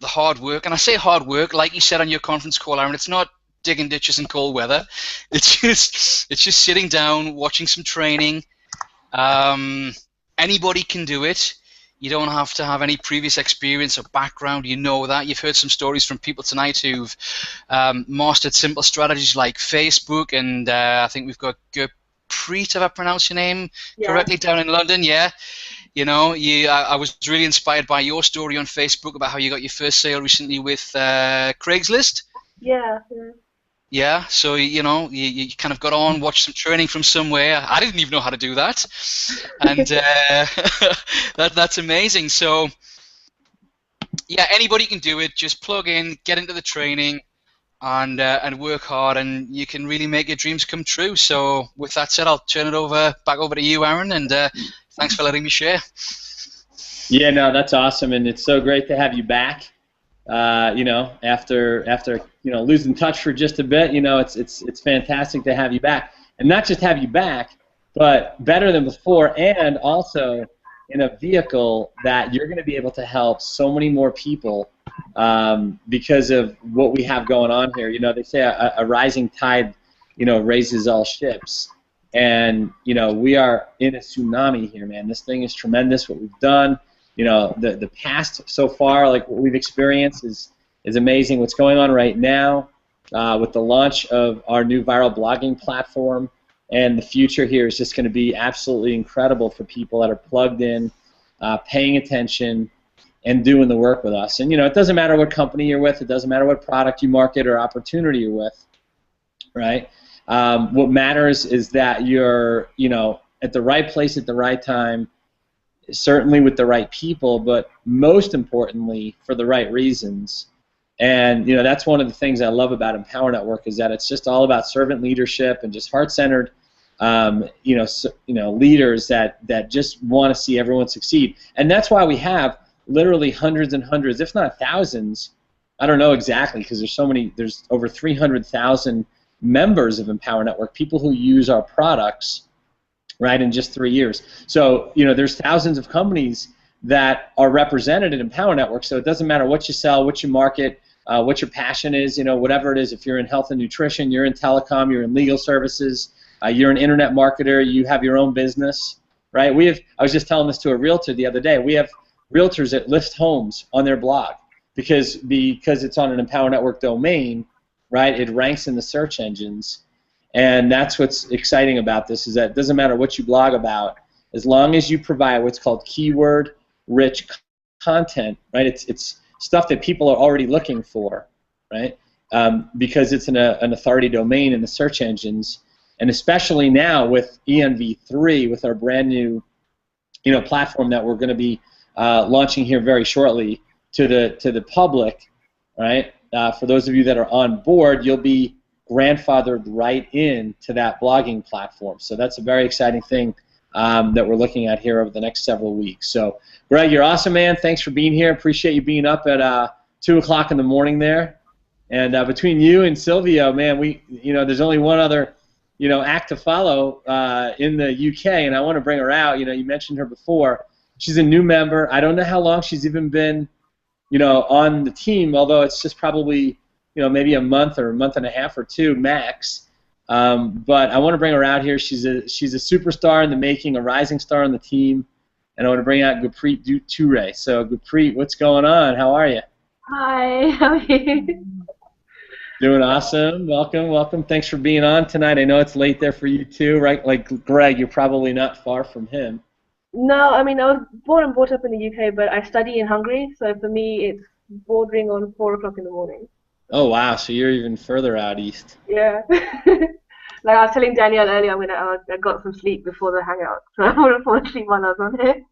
hard work, and I say hard work, like you said on your conference call, Aaron, it's not digging ditches in cold weather. It's just sitting down, watching some training. Anybody can do it. You don't have to have any previous experience or background. You know that. You've heard some stories from people tonight who've mastered simple strategies like Facebook, and I think we've got Gurpreet, if I pronounce your name correctly, down in London. Yeah, you know, I was really inspired by your story on Facebook about how you got your first sale recently with Craigslist. Yeah. Yeah, so you know, you kind of got on, watched some training from somewhere. I didn't even know how to do that, and that's amazing. So yeah, anybody can do it. Just plug in, get into the training, and work hard, and you can really make your dreams come true. So with that said, I'll turn it back over to you, Aaron, and thanks for letting me share. Yeah, no, that's awesome, and it's so great to have you back. You know, after you know, losing touch for just a bit, you know, it's fantastic to have you back, and not just have you back, but better than before, and also in a vehicle that you're going to be able to help so many more people because of what we have going on here. You know, they say a rising tide, you know, raises all ships, and you know, we are in a tsunami here, man. This thing is tremendous. What we've done. You know, the past so far, like what we've experienced is amazing. What's going on right now with the launch of our new viral blogging platform, and the future here is just going to be absolutely incredible for people that are plugged in, paying attention, and doing the work with us. And you know, it doesn't matter what company you're with, it doesn't matter what product you market or opportunity you're with, right? What matters is that you're, you know, at the right place at the right time, certainly with the right people, but most importantly for the right reasons. And you know, that's one of the things I love about Empower Network, is that it's just all about servant leadership and just heart-centered, you know, leaders that just want to see everyone succeed. And that's why we have literally hundreds and hundreds, if not thousands. I don't know exactly because there's so many. There's over 300,000 members of Empower Network, people who use our products, right, in just 3 years. So, you know, there's thousands of companies that are represented in Empower Network, so it doesn't matter what you sell, what you market, what your passion is, you know, whatever it is. If you're in health and nutrition, you're in telecom, you're in legal services, you're an internet marketer, you have your own business, right? I was just telling this to a realtor the other day, we have realtors that list homes on their blog because it's on an Empower Network domain, right? It ranks in the search engines. And that's what's exciting about this, is that it doesn't matter what you blog about, as long as you provide what's called keyword-rich content, right? It's stuff that people are already looking for, right? Because it's an authority domain in the search engines, and especially now with ENV3, with our brand new, you know, platform that we're going to be launching here very shortly to the public, right? For those of you that are on board, you'll be grandfathered right in to that blogging platform. So that's a very exciting thing that we're looking at here over the next several weeks. So, Greg, you're awesome, man. Thanks for being here. Appreciate you being up at 2 o'clock in the morning there. And between you and Silvio, man, there's only one other, you know, act to follow in the UK, and I want to bring her out. You know, you mentioned her before. she's a new member. I don't know how long she's even been, on the team, although it's just probably, maybe a month or a month and a half or two max. But I want to bring her out here. She's a superstar in the making, a rising star on the team, and I want to bring out Gurpreet Toure. So Gurpreet, what's going on? How are you? Hi, how are you? Doing awesome. Welcome, welcome. Thanks for being on tonight. I know it's late there for you too, right? Like Greg, you're probably not far from him. No, I mean, I was born and brought up in the UK, but I study in Hungary, so for me it's bordering on 4 o'clock in the morning. Oh wow, so you're even further out east. Yeah. Like I was telling Danielle earlier, I got some sleep before the hangout, so I wouldn't fall asleep while I was on here.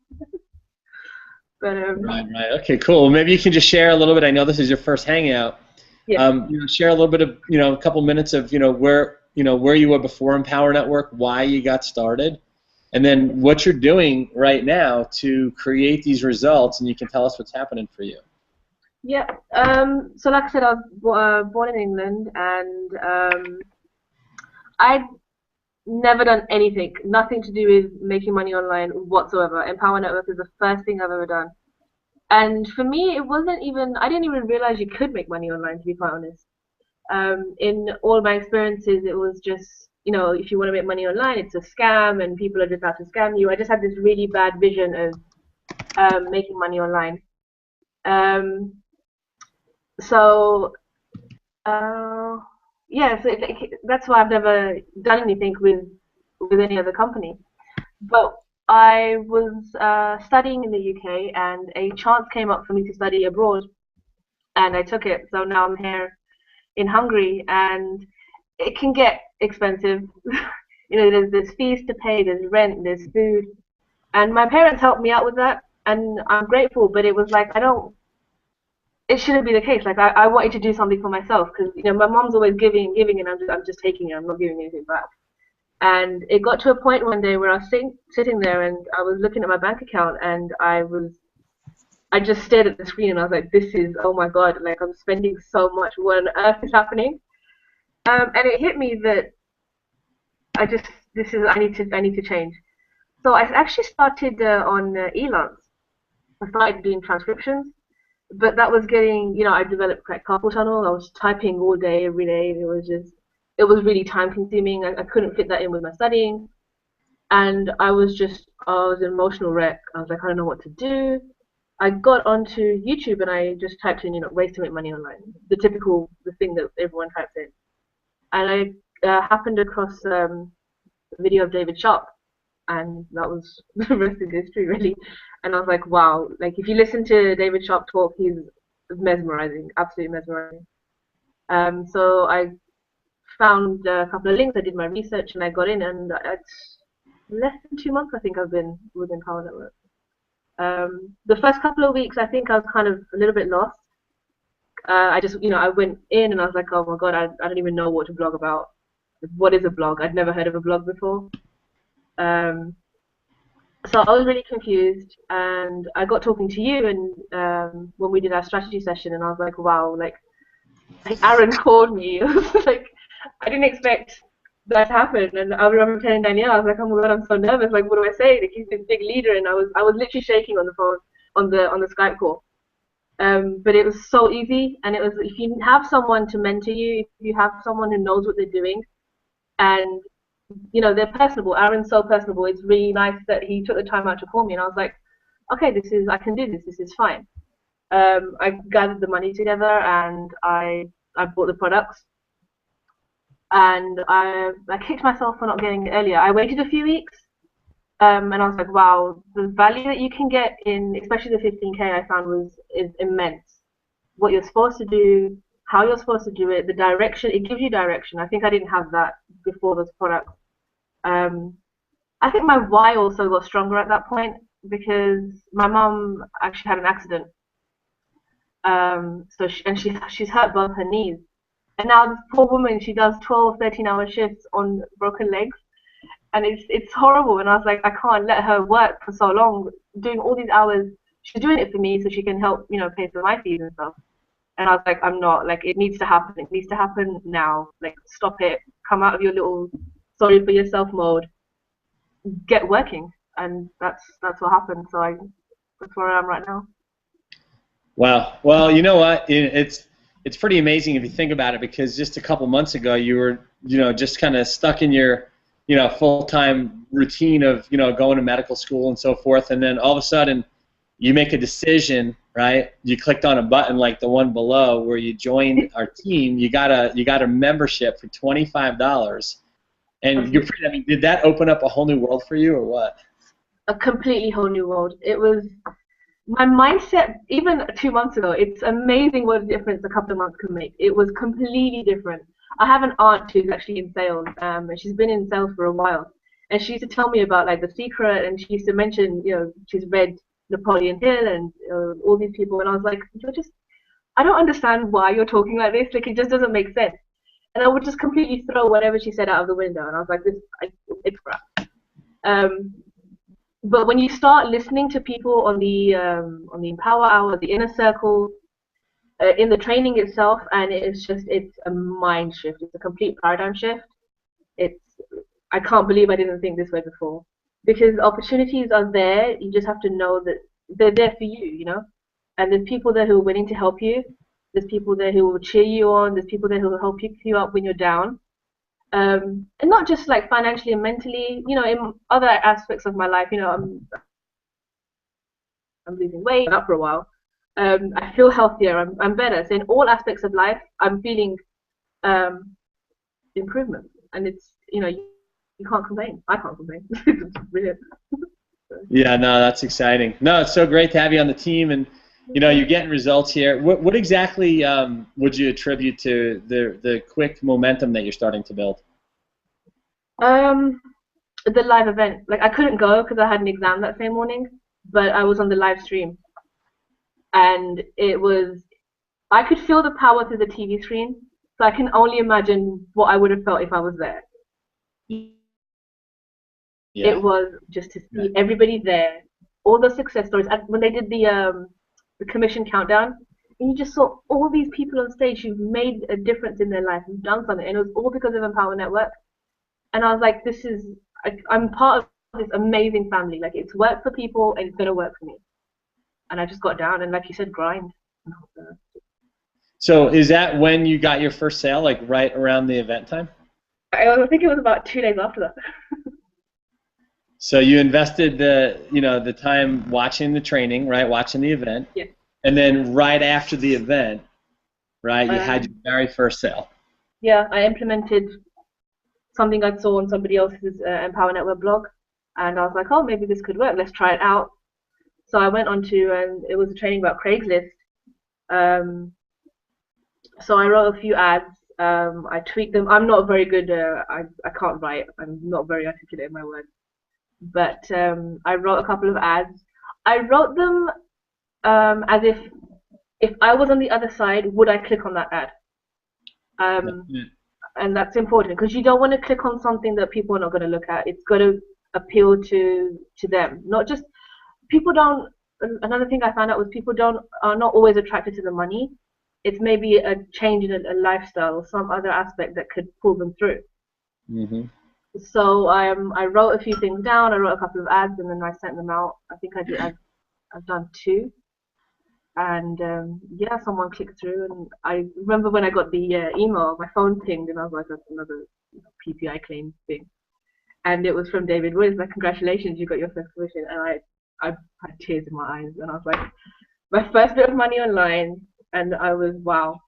But Right. Okay, cool. Maybe you can just share a little bit. I know this is your first hangout. yeah. Share a little bit of, a couple minutes of, where you were before Empower Network, why you got started, and then what you're doing right now to create these results, and you can tell us what's happening for you. Yeah. So like I said, I was born in England, and I'd never done anything, nothing to do with making money online whatsoever. Empower Network is the first thing I've ever done. And for me, it wasn't even, I didn't even realize you could make money online, to be quite honest. In all my experiences, it was just, if you want to make money online, it's a scam and people are just out to scam you. I just had this really bad vision of making money online. Yeah, so that's why I've never done anything with any other company. But I was studying in the UK, and a chance came up for me to study abroad, and I took it. So now I'm here in Hungary, and it can get expensive. There's fees to pay, there's rent, there's food, and my parents helped me out with that, and I'm grateful. But it was like it shouldn't be the case. Like I wanted to do something for myself, because my mom's always giving, and I'm just taking it. I'm not giving anything back. And it got to a point one day where I was sitting there, and I was looking at my bank account, and I just stared at the screen, and I was like, this is, oh my god, like I'm spending so much. What on earth is happening? And it hit me that I need to change. So I actually started on Elance. I started doing transcriptions, but that was getting, I developed carpal tunnel. I was typing all day, every day. It was really time consuming. I couldn't fit that in with my studying. And I was an emotional wreck. I was like, I don't know what to do. I got onto YouTube and I just typed in, ways to make money online. The thing that everyone types in. And I happened across a video of David Sharp. And that was the rest of history, really. And I was like, wow, like if you listen to David Sharp talk, he's mesmerizing, absolutely mesmerizing. So I found a couple of links, I did my research, and I got in, and it's less than 2 months I think I've been with Empower Network. The first couple of weeks I think I was kind of a little bit lost. I went in and I was like, oh my god, I don't even know what to blog about. What is a blog? I'd never heard of a blog before. So I was really confused, and I got talking to you, and when we did our strategy session, and I was like, wow, like Aaron called me. Like I didn't expect that to happen, and I remember telling Danielle, I was like, oh my god, I'm so nervous. Like, what do I say? Like, he's this big leader, and I was literally shaking on the phone on the Skype call. But it was so easy, and it was, if you have someone to mentor you, if you have someone who knows what they're doing, and they're personable. Aaron's so personable. It's really nice that he took the time out to call me, and I was like, okay, I can do this. This is fine. I gathered the money together, and I bought the products, and I kicked myself for not getting it earlier. I waited a few weeks, and I was like, wow, the value that you can get in, especially the 15K, I found is immense. What you're supposed to do, how you're supposed to do it, the direction, it gives you direction. I think I didn't have that before this product. I think my why also got stronger at that point, because my mom actually had an accident. She's hurt both her knees. And now this poor woman, she does 12, 13-hour shifts on broken legs. And it's horrible. And I was like, I can't let her work for so long, doing all these hours. She's doing it for me so she can help, pay for my fees and stuff. And I was like, I'm not. Like, it needs to happen. It needs to happen now. Like, stop it. Come out of your little sorry for yourself mode. Get working. and that's what happened. So that's where I am right now. Wow. Well, you know what? It's pretty amazing if you think about it, because just a couple months ago you were, just kind of stuck in your, full-time routine of, going to medical school and so forth, and then all of a sudden you make a decision, right? You clicked on a button like the one below where you joined our team. You got a membership for $25, and you're pretty. I mean, did that open up a whole new world for you, or what? A completely whole new world. It was my mindset even 2 months ago. It's amazing what a difference a couple of months can make. It was completely different. I have an aunt who's actually in sales, and she's been in sales for a while, and she used to tell me about like The Secret, and she used to mention, she's read Napoleon Hill and all these people, and I was like, I don't understand why you're talking like this. Like, it just doesn't make sense. And I would just completely throw whatever she said out of the window, and I was like, it's crap. But when you start listening to people on the Empower Hour, the Inner Circle, in the training itself, and it's a mind shift. It's a complete paradigm shift. I can't believe I didn't think this way before, because opportunities are there. You just have to know that they're there for you, and there's people there who are willing to help you. There's people there who will cheer you on. There's people there who will help pick you up when you're down. And not just like financially and mentally, in other aspects of my life, I'm losing weight, up for a while. I feel healthier. I'm better. So in all aspects of life, I'm feeling improvement, and it's you can't complain. I can't complain. It's brilliant. Yeah, no, that's exciting. No, it's so great to have you on the team, and you're getting results here. What exactly would you attribute to the quick momentum that you're starting to build? The live event. Like, I couldn't go because I had an exam that same morning, but I was on the live stream, and I could feel the power through the TV screen. So I can only imagine what I would have felt if I was there. Yeah. It was just to see everybody there, all the success stories. And when they did the commission countdown, and you just saw all these people on stage who've made a difference in their life, who've done something, and it was all because of Empower Network. And I was like, I'm part of this amazing family. Like, it's worked for people, and it's going to work for me. And I just got down, and like you said, grind. So is that when you got your first sale, like right around the event time? I think it was about 2 days after that. So you invested the time watching the training, right? Watching the event. Yeah. And then right after the event, right, you had your very first sale. Yeah, I implemented something I saw on somebody else's Empower Network blog, and I was like, oh, maybe this could work. Let's try it out. So I went on to, and it was a training about Craigslist. So I wrote a few ads. I tweaked them. I'm not very good. I can't write. I'm not very articulate in my words. But I wrote a couple of ads. I wrote them as if I was on the other side, would I click on that ad? And that's important, because you don't want to click on something that people are not going to look at. It's got to appeal to them. Not just people don't. Another thing I found out was people are not always attracted to the money. It's maybe a change in a lifestyle or some other aspect that could pull them through. Mm-hmm. So I wrote a few things down. I wrote a couple of ads, and then I sent them out. I think I did. I've done 2, and yeah, someone clicked through. And I remember when I got the email, my phone pinged, and I was like, "That's another PPI claim thing." And it was from David Woods. Like, congratulations, you got your first commission. And I had tears in my eyes, and I was like, my first bit of money online, and I was wow.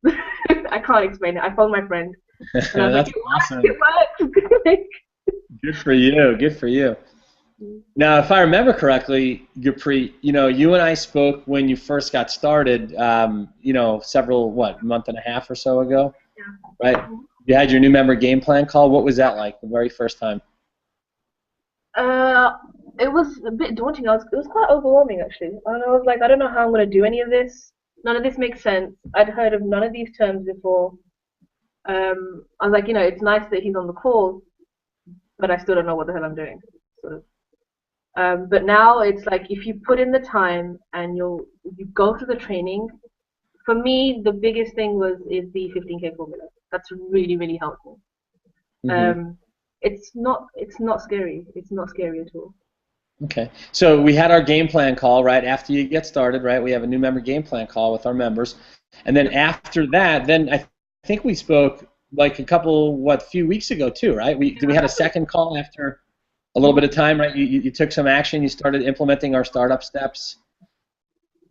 I can't explain it. I phoned my friend. And I was That's like, awesome. It worked. Good for you. Good for you. Now, if I remember correctly, Gurpreet, you and I spoke when you first got started, month and a half or so ago, right? You had your new member game plan call. What was that like the very first time? It was a bit daunting. It was quite overwhelming, actually. And I was like, I don't know how I'm going to do any of this. None of this makes sense. I'd heard of none of these terms before. I was like, it's nice that he's on the call, but I still don't know what the hell I'm doing. Sort of. But now it's like, if you put in the time and you go through the training. For me, the biggest thing is the 15K formula. That's really, really helpful. Mm-hmm. It's not scary. It's not scary at all. Okay. So we had our game plan call right after you get started, right? We have a new member game plan call with our members. And then after that, then I think we spoke like few weeks ago too, right? We had a second call after a little bit of time, right? You took some action, you started implementing our startup steps,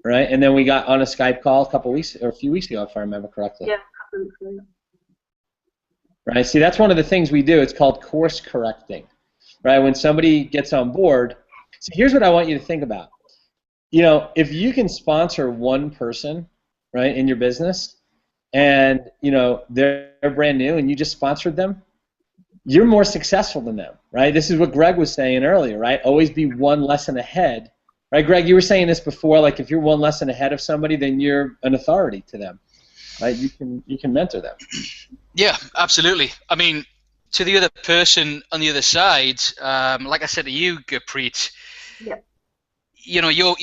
right? And then we got on a Skype call a few weeks ago, if I remember correctly. Yeah, absolutely. Right. See, that's one of the things we do. It's called course correcting, right? When somebody gets on board. So here's what I want you to think about. You know, if you can sponsor one person, right, in your business, and you know they're brand new, and you just sponsored them, you're more successful than them, right? This is what Greg was saying earlier, right? Always be one lesson ahead, right? Greg, you were saying this before. Like if you're one lesson ahead of somebody, then you're an authority to them, right? You can mentor them. Yeah, absolutely. I mean, to the other person on the other side, like I said to you, Gurpreet, yeah. You know, you're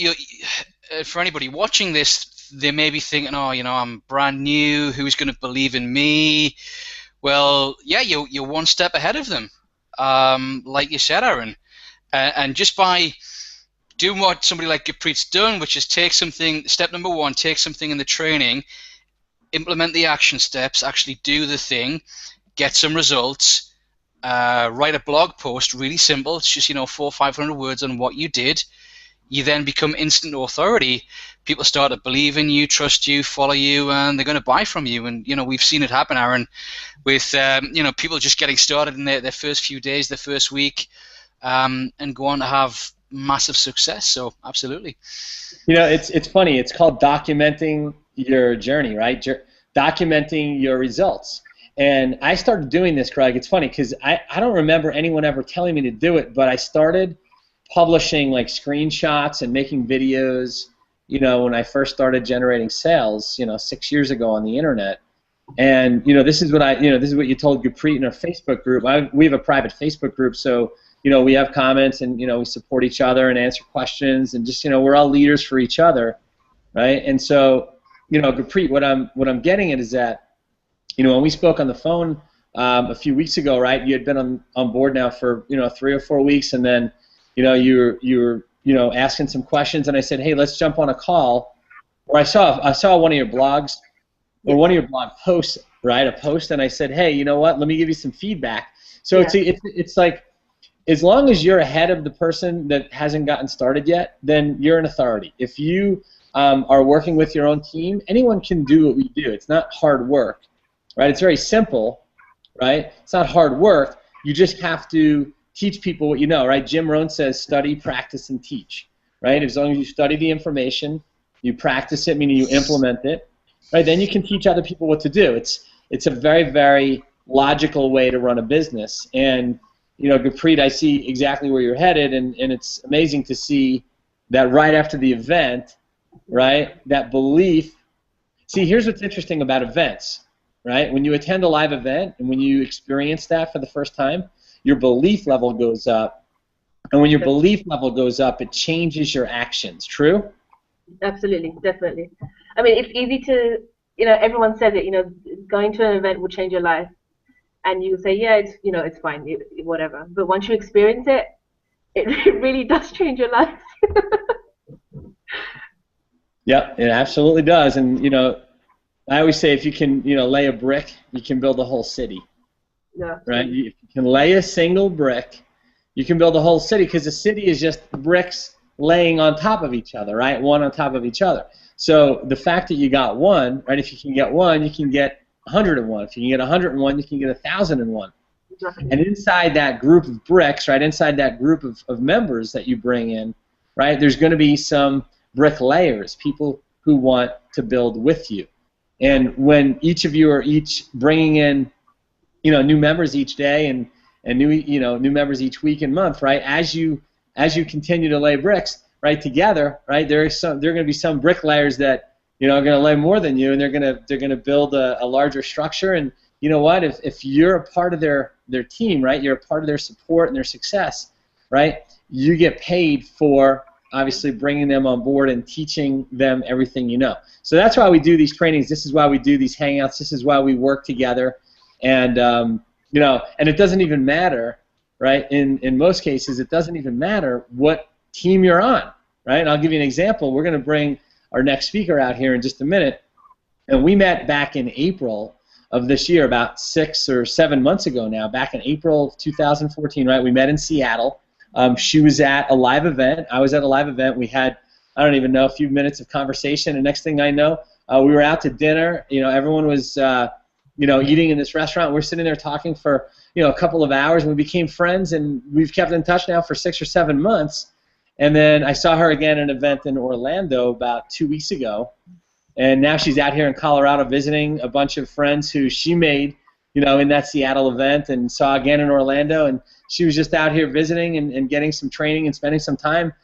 for anybody watching this, they may be thinking, oh, you know, I'm brand new. Who's going to believe in me? Well, yeah, you're one step ahead of them, like you said, Aaron, and just by doing what somebody like Gurpreet's done, which is take something. Step number one, take something in the training, implement the action steps, actually do the thing, get some results, write a blog post, really simple. It's just 400 or 500 words on what you did. You then become instant authority. People start to believe in you, trust you, follow you, and they're going to buy from you. And we've seen it happen, Aaron, with people just getting started in their first few days, their first week, and go on to have massive success. So absolutely. It's funny. It's called documenting your journey, right? Documenting your results. And I started doing this, Craig. It's funny because I don't remember anyone ever telling me to do it, but I started publishing like screenshots and making videos, when I first started generating sales, 6 years ago on the internet. And this is what you told Gurpreet in our Facebook group. We have a private Facebook group, so we have comments and we support each other and answer questions, and just we're all leaders for each other, right? And so Gurpreet, what I'm getting at is that when we spoke on the phone a few weeks ago, right? You had been on board now for 3 or 4 weeks, and then you were asking some questions, and I said, hey, let's jump on a call. Or I saw one of your blogs or one of your blog posts, right? A post, and I said, hey, you know what? Let me give you some feedback. So it's like, as long as you're ahead of the person that hasn't gotten started yet, then you're an authority. If you are working with your own team, anyone can do what we do. It's not hard work, right? It's very simple, right? It's not hard work. You just have to teach people what you know, right? Jim Rohn says study, practice, and teach, right? As long as you study the information, you practice it, meaning you implement it, right? Then you can teach other people what to do. It's a very, very logical way to run a business. And Gurpreet, I see exactly where you're headed, and it's amazing to see that right after the event, right, that belief. See, here's what's interesting about events, right? When you attend a live event and when you experience that for the first time, your belief level goes up. And when your belief level goes up, it changes your actions. True? Absolutely, definitely. I mean, it's easy to, everyone says it, going to an event will change your life. And you say, yeah, it's fine, whatever. But once you experience it, it really does change your life. Yep, it absolutely does. And I always say, if you can lay a brick, you can build a whole city. Yeah. Right. If you can lay a single brick, you can build a whole city, because a city is just bricks laying on top of each other, right? One on top of each other. So the fact that you got one, right? If you can get one, you can get 101. If you can get 101, you can get 1,001. And inside that group of bricks, right, inside that group of members that you bring in, right, there's going to be some bricklayers, people who want to build with you. And when each of you are each bringing in, new members each day and new members each week and month, right, as you continue to lay bricks, right, together, right, there are going to be some bricklayers that are going to lay more than you, and they're going to build a larger structure. And you know what? If you're a part of their team, right, you're a part of their support and their success, right, you get paid for obviously bringing them on board and teaching them everything you know. So that's why we do these trainings. This is why we do these hangouts. This is why we work together. And and it doesn't even matter, right? In most cases, it doesn't even matter what team you're on, right? And I'll give you an example. We're going to bring our next speaker out here in just a minute, and we met back in April of this year, about 6 or 7 months ago now, back in April of 2014, right? We met in Seattle. She was at a live event. I was at a live event. We had, I don't even know, a few minutes of conversation, and next thing I know, we were out to dinner. You know, everyone was, you know, eating in this restaurant. We're sitting there talking for, you know, a couple of hours, and we became friends, and we've kept in touch now for 6 or 7 months. And then I saw her again at an event in Orlando about 2 weeks ago, and now she's out here in Colorado visiting a bunch of friends who she made, you know, in that Seattle event, and saw again in Orlando. And she was just out here visiting and getting some training and spending some time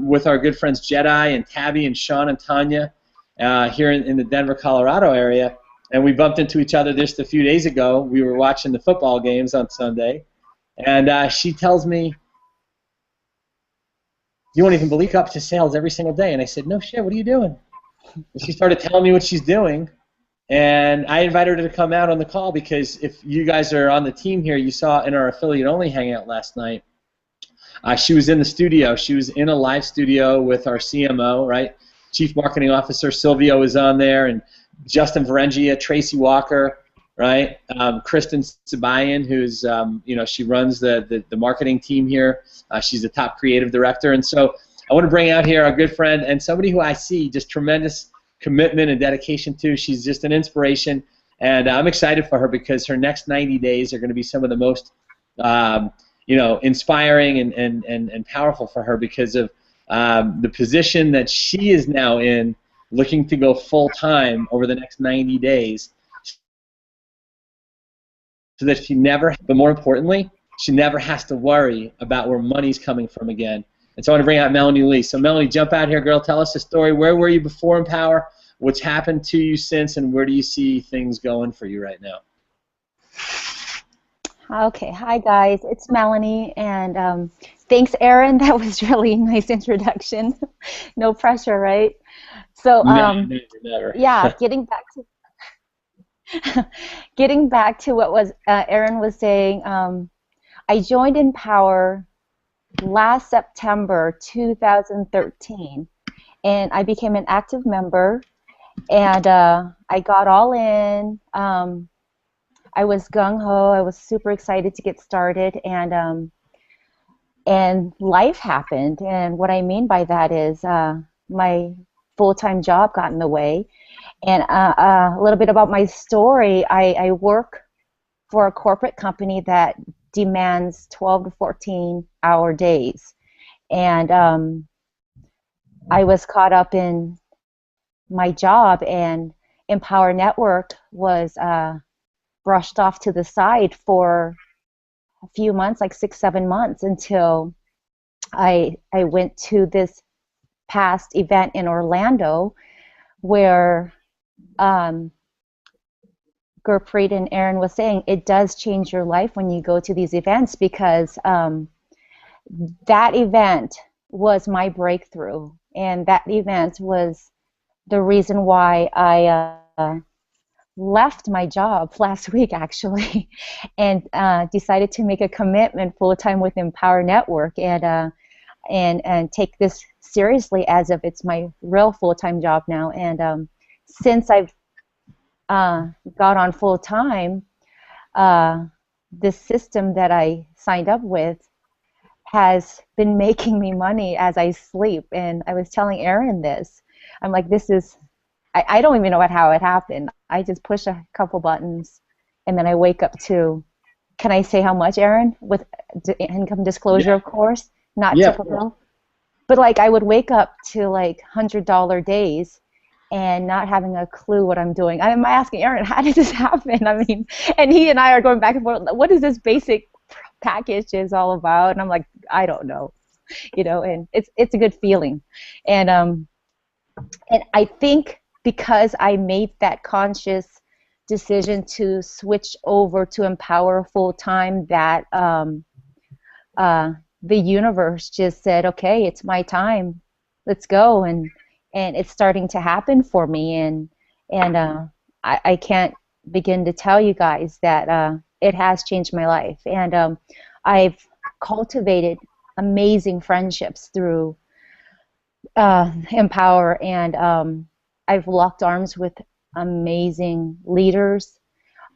with our good friends Jedi and Tabby and Sean and Tanya here in the Denver, Colorado area. And we bumped into each other just a few days ago. We were watching the football games on Sunday, and she tells me, "You won't even believe up to sales every single day." And I said, "No shit, what are you doing?" And she started telling me what she's doing, and I invited her to come out on the call because if you guys are on the team here, you saw in our affiliate-only hangout last night, she was in the studio. She was in a live studio with our CMO, right? Chief Marketing Officer Silvio was on there, and Justin Varengia, Tracy Walker, right? Kristen Sabayan, who's, you know, she runs the marketing team here. She's the top creative director. And so I want to bring out here our good friend and somebody who I see just tremendous commitment and dedication to. She's just an inspiration, and I'm excited for her because her next 90 days are going to be some of the most, you know, inspiring and powerful for her because of the position that she is now in, looking to go full-time over the next 90 days so that she never, but more importantly, she never has to worry about where money's coming from again. And so I want to bring out Melanie Lee. So Melanie, jump out here, girl. Tell us the story. Where were you before Empower? What's happened to you since, and where do you see things going for you right now? Okay, hi guys, it's Melanie, and thanks, Aaron. That was really a nice introduction. No pressure, right? So, Never. yeah, getting back to what was Aaron was saying. I joined Empower last September 2013, and I became an active member, and I got all in. I was gung-ho. I was super excited to get started, and life happened. And what I mean by that is my full-time job got in the way. And a little bit about my story, I work for a corporate company that demands 12 to 14-hour days. And I was caught up in my job, and Empower Network was brushed off to the side for a few months, like 6-7 months, until I went to this past event in Orlando where Gurpreet and Aaron was saying it does change your life when you go to these events, because that event was my breakthrough, and that event was the reason why I left my job last week, actually, and decided to make a commitment full-time with Empower Network, and take this seriously as if it's my real full-time job now. And since I've got on full-time, this system that I signed up with has been making me money as I sleep. And I was telling Aaron this. I'm like, this is, I don't even know how it happened. I just push a couple buttons, and then I wake up to, can I say how much, Aaron? With income disclosure, of course, not typical. But like, I would wake up to like $100 days and not having a clue what I'm doing. I'm asking Aaron, how did this happen? I mean, and he and I are going back and forth. What is this basic package is all about? And I'm like, I don't know, you know. And it's a good feeling, and I think because I made that conscious decision to switch over to Empower full time, that the universe just said, okay, it's my time, let's go, and it's starting to happen for me, and I can't begin to tell you guys that it has changed my life, and I've cultivated amazing friendships through Empower, and I've locked arms with amazing leaders,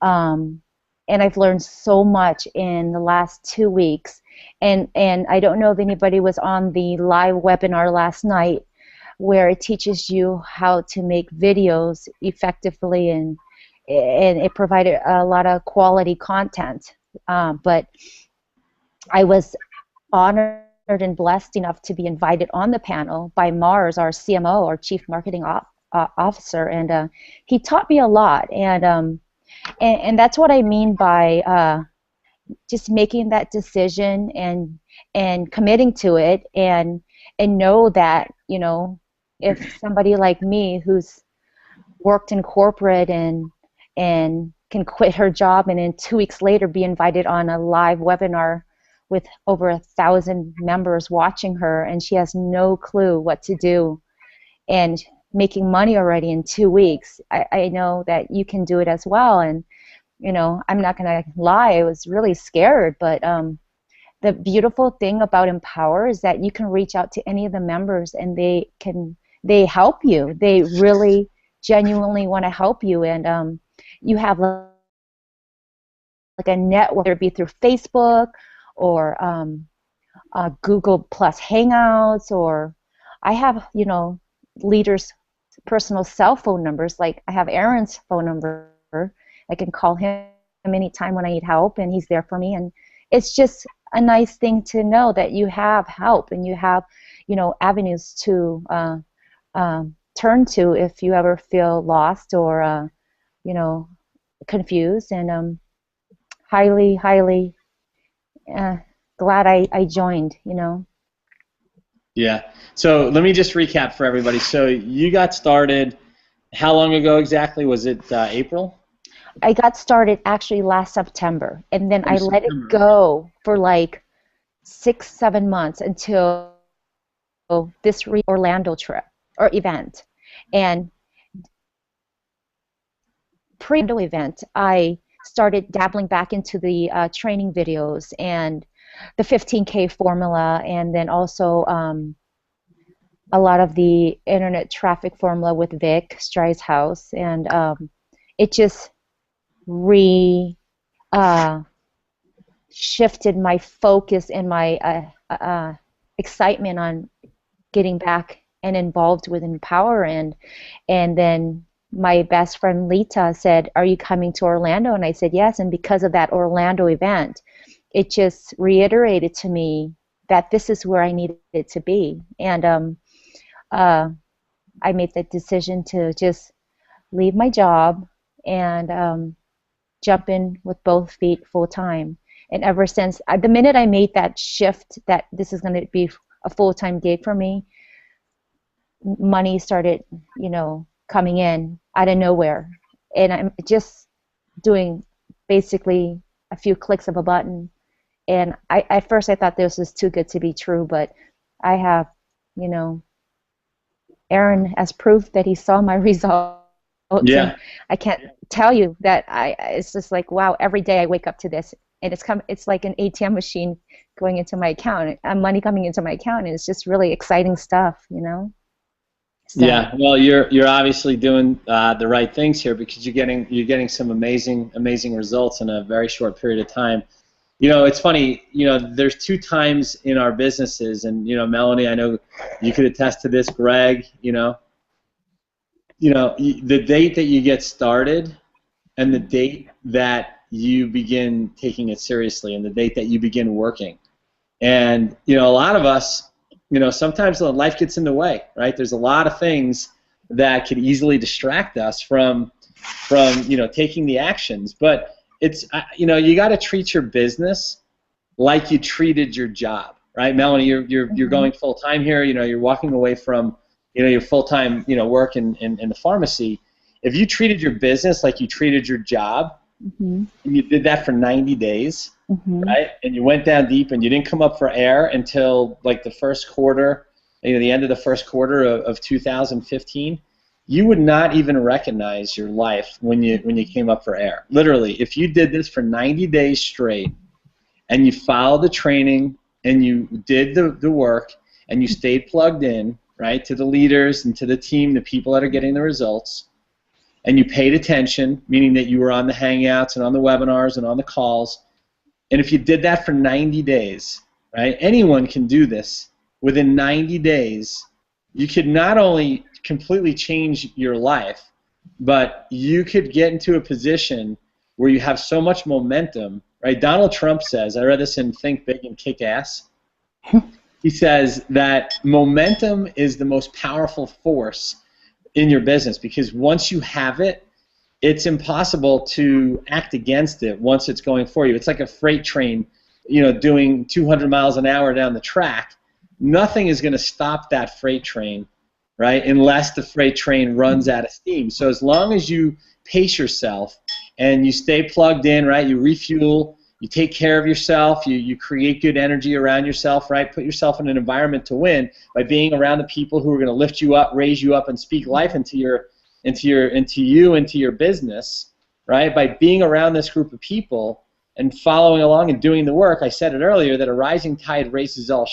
and I've learned so much in the last 2 weeks. And I don't know if anybody was on the live webinar last night, where it teaches you how to make videos effectively, and it provided a lot of quality content. But I was honored and blessed enough to be invited on the panel by Mars, our CMO, our Chief Marketing Officer, and he taught me a lot. And that's what I mean by just making that decision and committing to it, and know that, you know, if somebody like me who's worked in corporate and can quit her job and then 2 weeks later be invited on a live webinar with over 1,000 members watching her, and she has no clue what to do, and making money already in 2 weeks, I know that you can do it as well. And you know, I'm not going to lie, I was really scared, but the beautiful thing about Empower is that you can reach out to any of the members, and they help you. They really genuinely want to help you, and you have like a network, whether it be through Facebook or Google Plus Hangouts, or I have, you know, leaders' personal cell phone numbers. Like I have Aaron's phone number. I can call him anytime when I need help, and he's there for me. And it's just a nice thing to know that you have help, and you have, you know, avenues to turn to if you ever feel lost or, you know, confused. And highly glad I joined, you know. Yeah. So let me just recap for everybody. So you got started how long ago exactly? Was it April? I got started actually last September, and then I let it go for like 6-7 months until this Orlando trip or event. And pre-Orlando event, I started dabbling back into the training videos and the 15K formula, and then also a lot of the internet traffic formula with Vic Streishaus, and it just shifted my focus and my excitement on getting back and involved with Empower. And then my best friend Lita said, "Are you coming to Orlando?" And I said yes. And because of that Orlando event, it just reiterated to me that this is where I needed to be. And I made the decision to just leave my job and jump in with both feet full time. And ever since, the minute I made that shift that this is going to be a full-time gig for me, money started, you know, coming in out of nowhere. And I'm just doing basically a few clicks of a button. And at first I thought this was too good to be true, but I have, you know, Aaron has proof that he saw my results. Yeah. And I can't tell you that it's just like, wow, every day I wake up to this, and it's like an ATM machine going into my account, and money coming into my account, and it's just really exciting stuff, you know? So. Yeah, well, you're obviously doing the right things here, because you're getting some amazing results in a very short period of time. You know, it's funny, you know, there's 2 times in our businesses, and, you know, Melanie, I know you could attest to this, Greg, you know, the date that you get started and the date that you begin taking it seriously and the date that you begin working. And, you know, a lot of us, you know, sometimes life gets in the way, right? There's a lot of things that could easily distract us from you know, taking the actions. But it's, you know, you got to treat your business like you treated your job, right? Melanie, you're going full time here. You know, you're walking away from, you know, your full time, you know, work in the pharmacy. If you treated your business like you treated your job, and you did that for 90 days, right? And you went down deep and you didn't come up for air until like the first quarter, you know, the end of the first quarter of 2015. You would not even recognize your life when you came up for air. Literally, if you did this for 90 days straight and you followed the training and you did the work, and you stayed plugged in, right, to the leaders and to the team, the people that are getting the results, and you paid attention, meaning that you were on the Hangouts and on the webinars and on the calls, and if you did that for 90 days, right, anyone can do this. Within 90 days, you could not only completely change your life, but you could get into a position where you have so much momentum, right? Donald Trump says, I read this in Think Big and Kick Ass, he says that momentum is the most powerful force in your business because once you have it, it's impossible to act against it once it's going for you. It's like a freight train, you know, doing 200 miles an hour down the track. Nothing is going to stop that freight train, right, unless the freight train runs out of steam. So as long as you pace yourself and you stay plugged in, right, you refuel, you take care of yourself, you create good energy around yourself, right, put yourself in an environment to win by being around the people who are going to lift you up, raise you up, and speak life into your business, right, by being around this group of people and following along and doing the work. I said it earlier that a rising tide raises all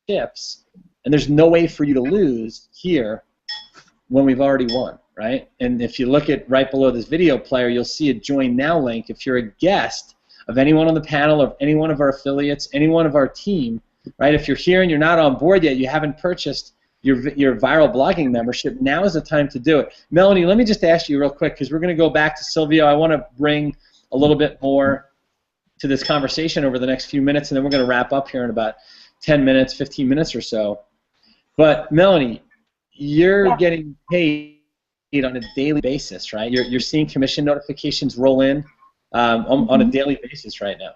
ships, and there's no way for you to lose here when we've already won, right? And if you look at right below this video player, you'll see a Join Now link. If you're a guest of anyone on the panel or any one of our affiliates, any one of our team, right? If you're here and you're not on board yet, you haven't purchased your viral blogging membership, now is the time to do it. Melanie, let me just ask you real quick, because we're going to go back to Silvio. I want to bring a little bit more to this conversation over the next few minutes, and then we're going to wrap up here in about 10 minutes, 15 minutes or so. But Melanie, you're getting paid on a daily basis, right? You're seeing commission notifications roll in on a daily basis right now.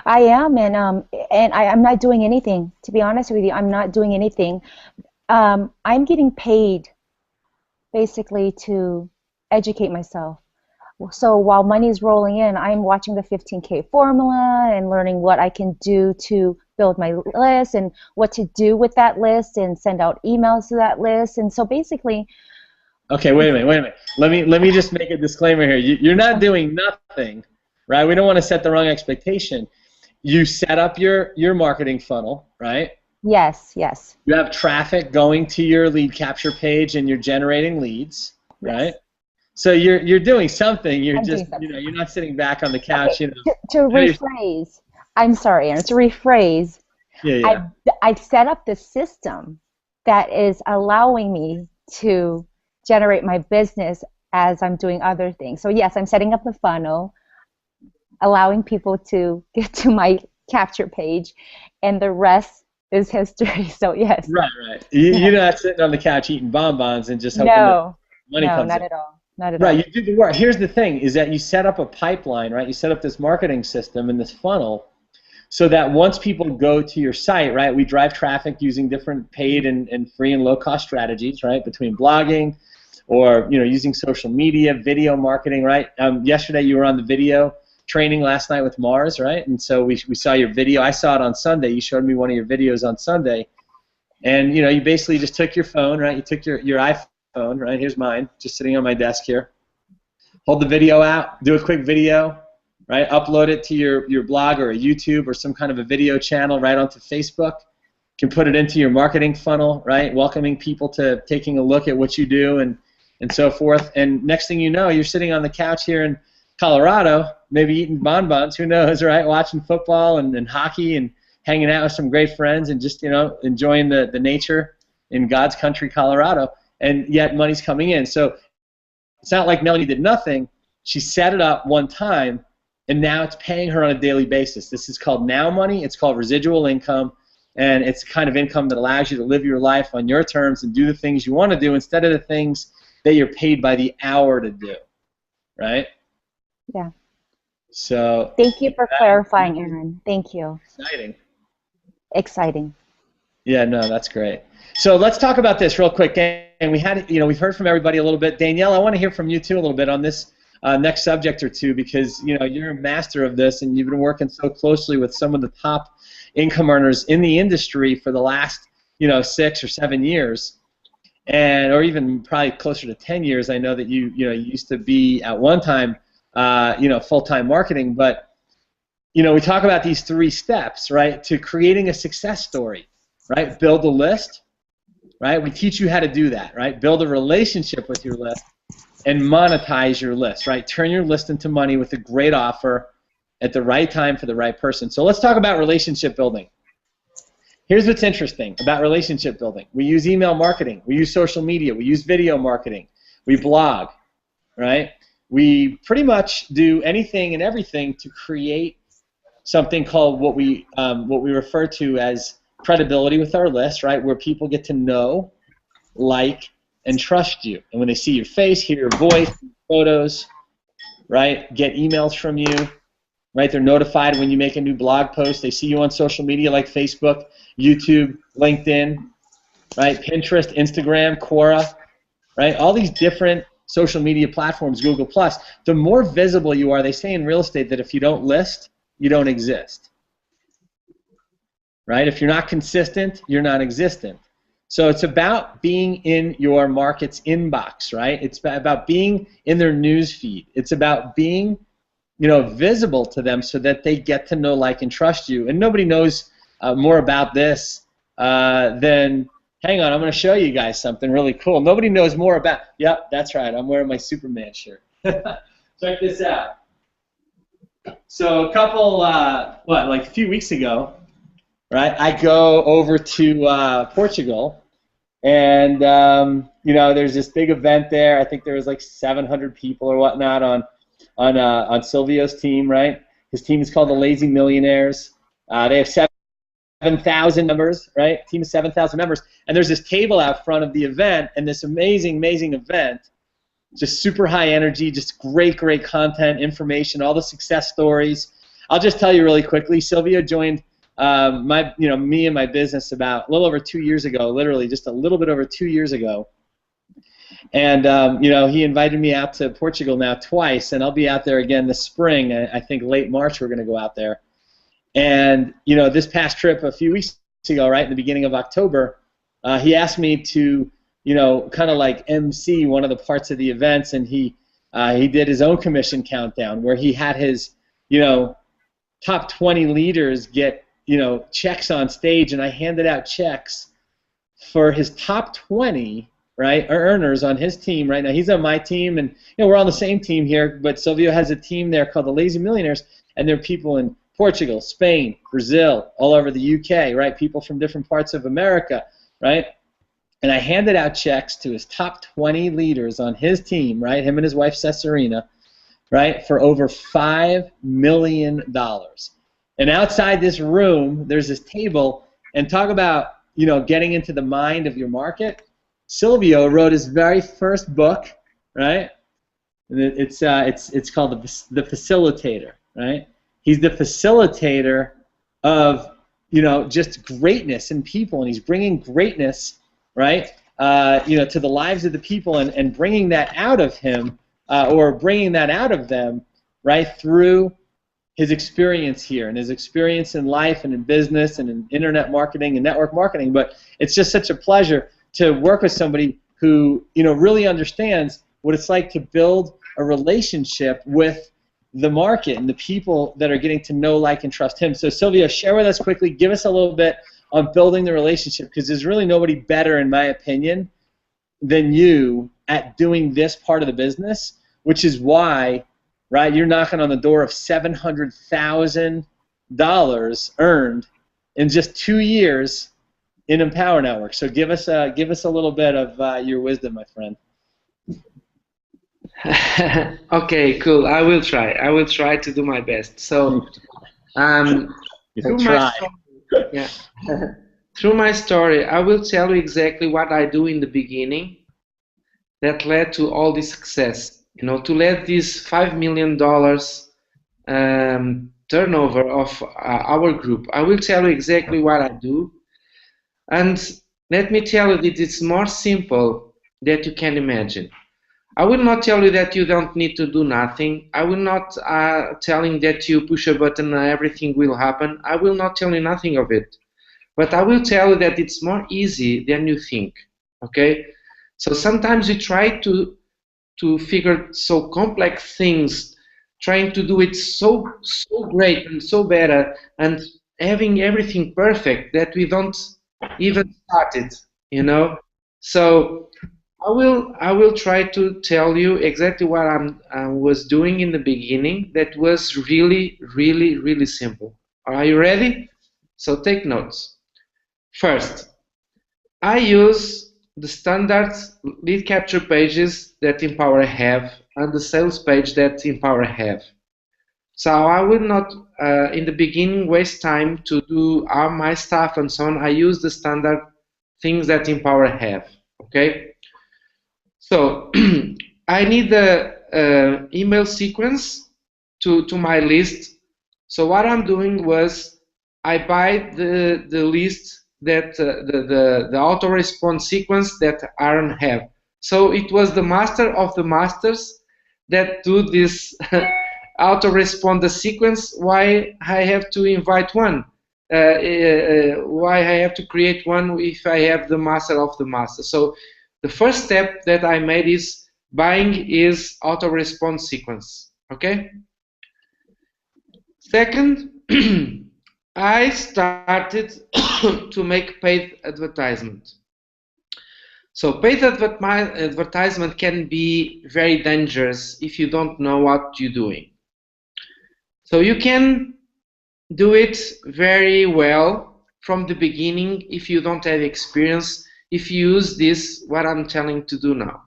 I am, and I'm not doing anything. To be honest with you, I'm not doing anything. I'm getting paid basically to educate myself. So while money's rolling in, I'm watching the 15K formula and learning what I can do to build my list and what to do with that list and send out emails to that list. And so basically, okay, wait a minute. Let me just make a disclaimer here. You're not doing nothing, right? We don't want to set the wrong expectation. You set up your marketing funnel, right? Yes. You have traffic going to your lead capture page, and you're generating leads, right? Yes. So you're doing something. You're you're not sitting back on the couch. Okay. To rephrase, I'm sorry, Aaron. To rephrase, I've set up the system that is allowing me to generate my business as I'm doing other things. So yes, I'm setting up the funnel, allowing people to get to my capture page, and the rest is history. So yes. Right. You're not sitting on the couch eating bonbons and just hoping that money comes in. No, not at all. Not at all. Right, you do the work. Here's the thing, is that you set up a pipeline, right? You set up this marketing system and this funnel so that once people go to your site, right, we drive traffic using different paid and free and low-cost strategies, right, between blogging or, using social media, video marketing, right? Yesterday you were on the video training last night with Mars, right? And so we saw your video. I saw it on Sunday. You showed me one of your videos on Sunday. And, you basically just took your phone, right? You took your iPhone, right? Here's mine, just sitting on my desk here. Hold the video out, do a quick video, right? Upload it to your blog or a YouTube or some kind of a video channel right onto Facebook. You can put it into your marketing funnel, right? Welcoming people to taking a look at what you do and so forth. And next thing you know, you're sitting on the couch here in Colorado, maybe eating bonbons, who knows, right? Watching football and hockey and hanging out with some great friends and just, enjoying the nature in God's country, Colorado. And yet money's coming in. So it's not like Melanie did nothing. She set it up one time, and now it's paying her on a daily basis. This is called now money. It's called residual income, and it's the kind of income that allows you to live your life on your terms and do the things you want to do instead of the things that you're paid by the hour to do, right? Yeah. So thank you for clarifying, Aaron. Thank you. Exciting. Yeah, no, that's great. So let's talk about this real quick. And we had, we've heard from everybody a little bit. Danielle, I want to hear from you too a little bit on this next subject or two, because you're a master of this and you've been working so closely with some of the top income earners in the industry for the last 6 or 7 years, or even probably closer to 10 years. I know that you used to be at one time full-time marketing, but we talk about these 3 steps, right, to creating a success story, right? Build a list, right? We teach you how to do that, right? Build a relationship with your list and monetize your list, right? Turn your list into money with a great offer at the right time for the right person. So let's talk about relationship building. Here's what's interesting about relationship building. We use email marketing. We use social media. We use video marketing. We blog, right? We pretty much do anything and everything to create something called what we refer to as credibility with our list, right? Where people get to know, like, and trust you. And when they see your face, hear your voice, photos, right? Get emails from you, right? They're notified when you make a new blog post. They see you on social media like Facebook, YouTube, LinkedIn, right? Pinterest, Instagram, Quora, right? All these different social media platforms, Google+. The more visible you are, they say in real estate that if you don't list, you don't exist, right? If you're not consistent, you're not existent. So it's about being in your market's inbox, right? It's about being in their news feed. It's about being, visible to them so that they get to know, like, and trust you. And nobody knows more about this than, hang on, I'm going to show you guys something really cool. Nobody knows more about, yep, that's right, I'm wearing my Superman shirt. Check this out. So a couple, like a few weeks ago, right, I go over to Portugal. And there's this big event there. I think there was like 700 people or whatnot on Silvio's team, right? His team is called the Lazy Millionaires. They have 7,000 members, right? Team of 7,000 members. And there's this table out front of the event, and this amazing, amazing event, just super high energy, just great, great content, information, all the success stories. I'll just tell you really quickly. Silvio joined me and my business about a little over 2 years ago, literally just a little bit over 2 years ago. And, he invited me out to Portugal now twice, and I'll be out there again this spring. I think late March we're going to go out there. And, this past trip a few weeks ago, right, in the beginning of October, he asked me to, kind of like MC one of the parts of the events, and he did his own commission countdown where he had his, top 20 leaders get checks on stage, and I handed out checks for his top 20, right, earners on his team right now. He's on my team, and we're on the same team here, but Silvio has a team there called the Lazy Millionaires, and there are people in Portugal, Spain, Brazil, all over the UK, right, people from different parts of America, right, and I handed out checks to his top 20 leaders on his team, right, him and his wife Cesarina, right, for over $5 million. And outside this room, there's this table, and talk about, getting into the mind of your market. Silvio wrote his very first book, right? And it's called The Facilitator, right? He's the facilitator of, just greatness in people, and he's bringing greatness, right, to the lives of the people, and bringing that out of him, or bringing that out of them, right, through his experience here and his experience in life and in business and in internet marketing and network marketing. But it's just such a pleasure to work with somebody who really understands what it's like to build a relationship with the market and the people that are getting to know, like, and trust him. So Silvio, share with us quickly, give us a little bit on building the relationship, because there's really nobody better, in my opinion, than you at doing this part of the business, which is why, right, you're knocking on the door of $700,000 earned in just 2 years in Empower Network. So give us a little bit of your wisdom, my friend. Okay, cool. I will try. I will try to do my best. So, through my story, I will tell you exactly what I do in the beginning that led to all this success. To let this $5 million turnover of our group. I will tell you exactly what I do. And let me tell you that it's more simple than you can imagine. I will not tell you that you don't need to do nothing. I will not tell you that you push a button and everything will happen. I will not tell you nothing of it. But I will tell you that it's more easy than you think. Okay? So sometimes you try to figure so complex things trying to do it so great and so better and having everything perfect that we don't even start it, you know. So I will try to tell you exactly what I was doing in the beginning. That was really simple. Are you ready? So take notes. First, I use the standard lead capture pages that Empower have and the sales page that Empower have. So I will not, in the beginning, waste time to do all my stuff and so on. I use the standard things that Empower have, okay? So I need the email sequence to my list. So what I'm doing was I buy the list that the auto-response sequence that Aaron have. So it was the master of the masters that do this auto-respond the sequence. Why I have to invite one? Why I have to create one if I have the master of the master? So the first step that I made is buying is auto-response sequence. Okay. Second, I started to make paid advertisement. So paid advertisement can be very dangerous if you don't know what you're doing. So you can do it very well from the beginning if you don't have experience, if you use this, what I'm telling to do now.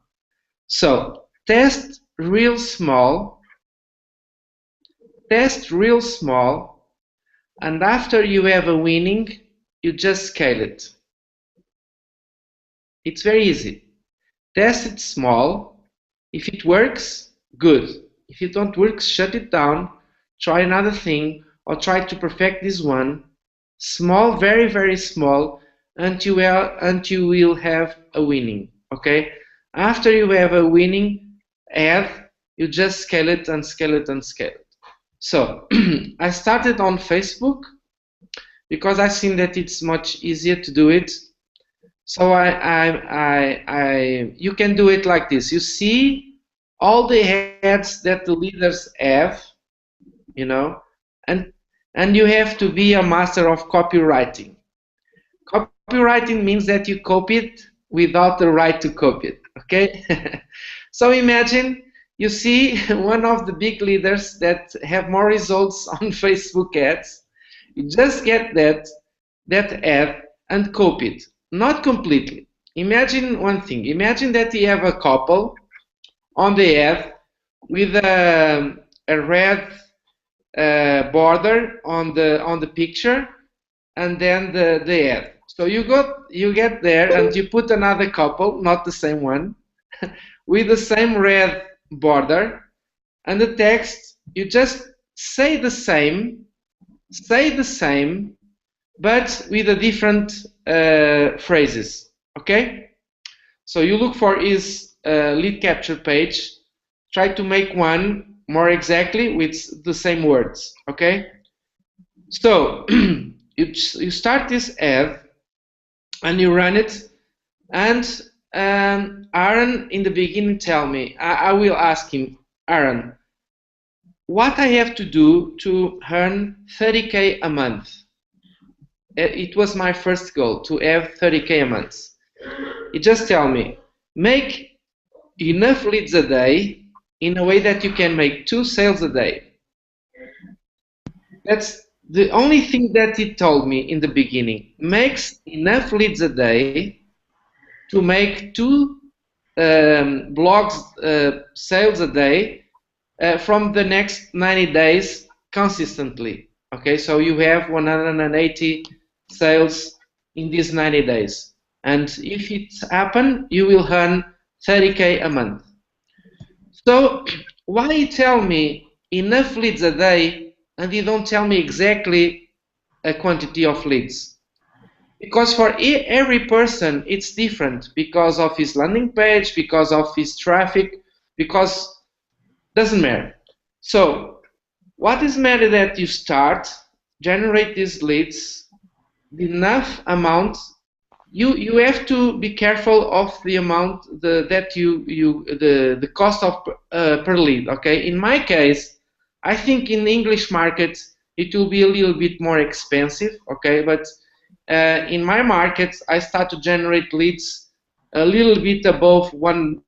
So test real small, and after you have a winning, you just scale it. It's very easy. Test it small. If it works, good. If it don't work, shut it down, try another thing, or try to perfect this one. Small, very small, until you will have a winning. Okay? After you have a winning ad, you just scale it and scale it and scale it. So I started on Facebook because I've seen that it's much easier to do it. So you can do it like this. You see all the ads that the leaders have, you know, and you have to be a master of copywriting. Copywriting means that you copy it without the right to copy it. Okay. So imagine you see one of the big leaders that have more results on Facebook ads. You just get that ad and copy it. Not completely. Imagine one thing. Imagine that you have a couple on the ad with a red border on the picture, and then the ad. So you get there and you put another couple, not the same one, with the same red border, and the text you just say the same, but with a different phrases. Okay. So you look for his lead capture page. Try to make one more exactly with the same words. Okay. So you start this ad and you run it, and Aaron in the beginning tell me, I will ask him, Aaron, what I have to do to earn 30K a month? It was my first goal, to have 30K a month. He just tell me, make enough leads a day in a way that you can make 2 sales a day. That's the only thing that he told me in the beginning. Makes enough leads a day to make 2 blogs sales a day from the next 90 days consistently. Okay, so you have 180 sales in these 90 days. And if it happens, you will earn 30K a month. So why you tell me enough leads a day and you don't tell me exactly a quantity of leads? Because for every person it's different, because of his landing page, because of his traffic, because doesn't matter. So what is matter that you start, generate these leads, enough amount. You have to be careful of the amount the cost of per lead. Okay, in my case, I think in the English market it will be a little bit more expensive, okay? But in my market, I start to generate leads a little bit above €1,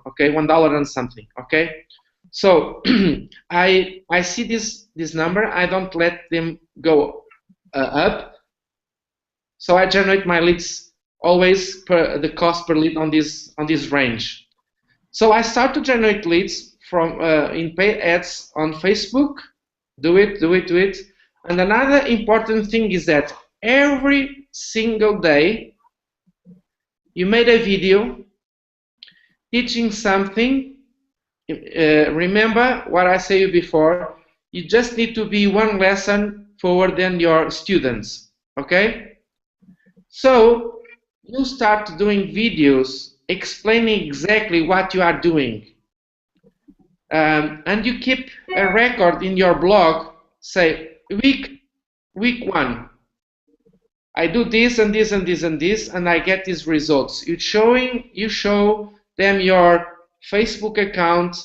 okay, $1 and something, okay? So I see this number. I don't let them go up. So I generate my leads always per the cost per lead on this range. So I start to generate leads from in paid ads on Facebook. Do it. And another important thing is that every single day you made a video teaching something. Remember what I said before. You just need to be one lesson forward than your students. Okay? So you start doing videos explaining exactly what you are doing. And you keep a record in your blog, say, week 1, I do this and this and this and this, and I get these results. You show them your Facebook account,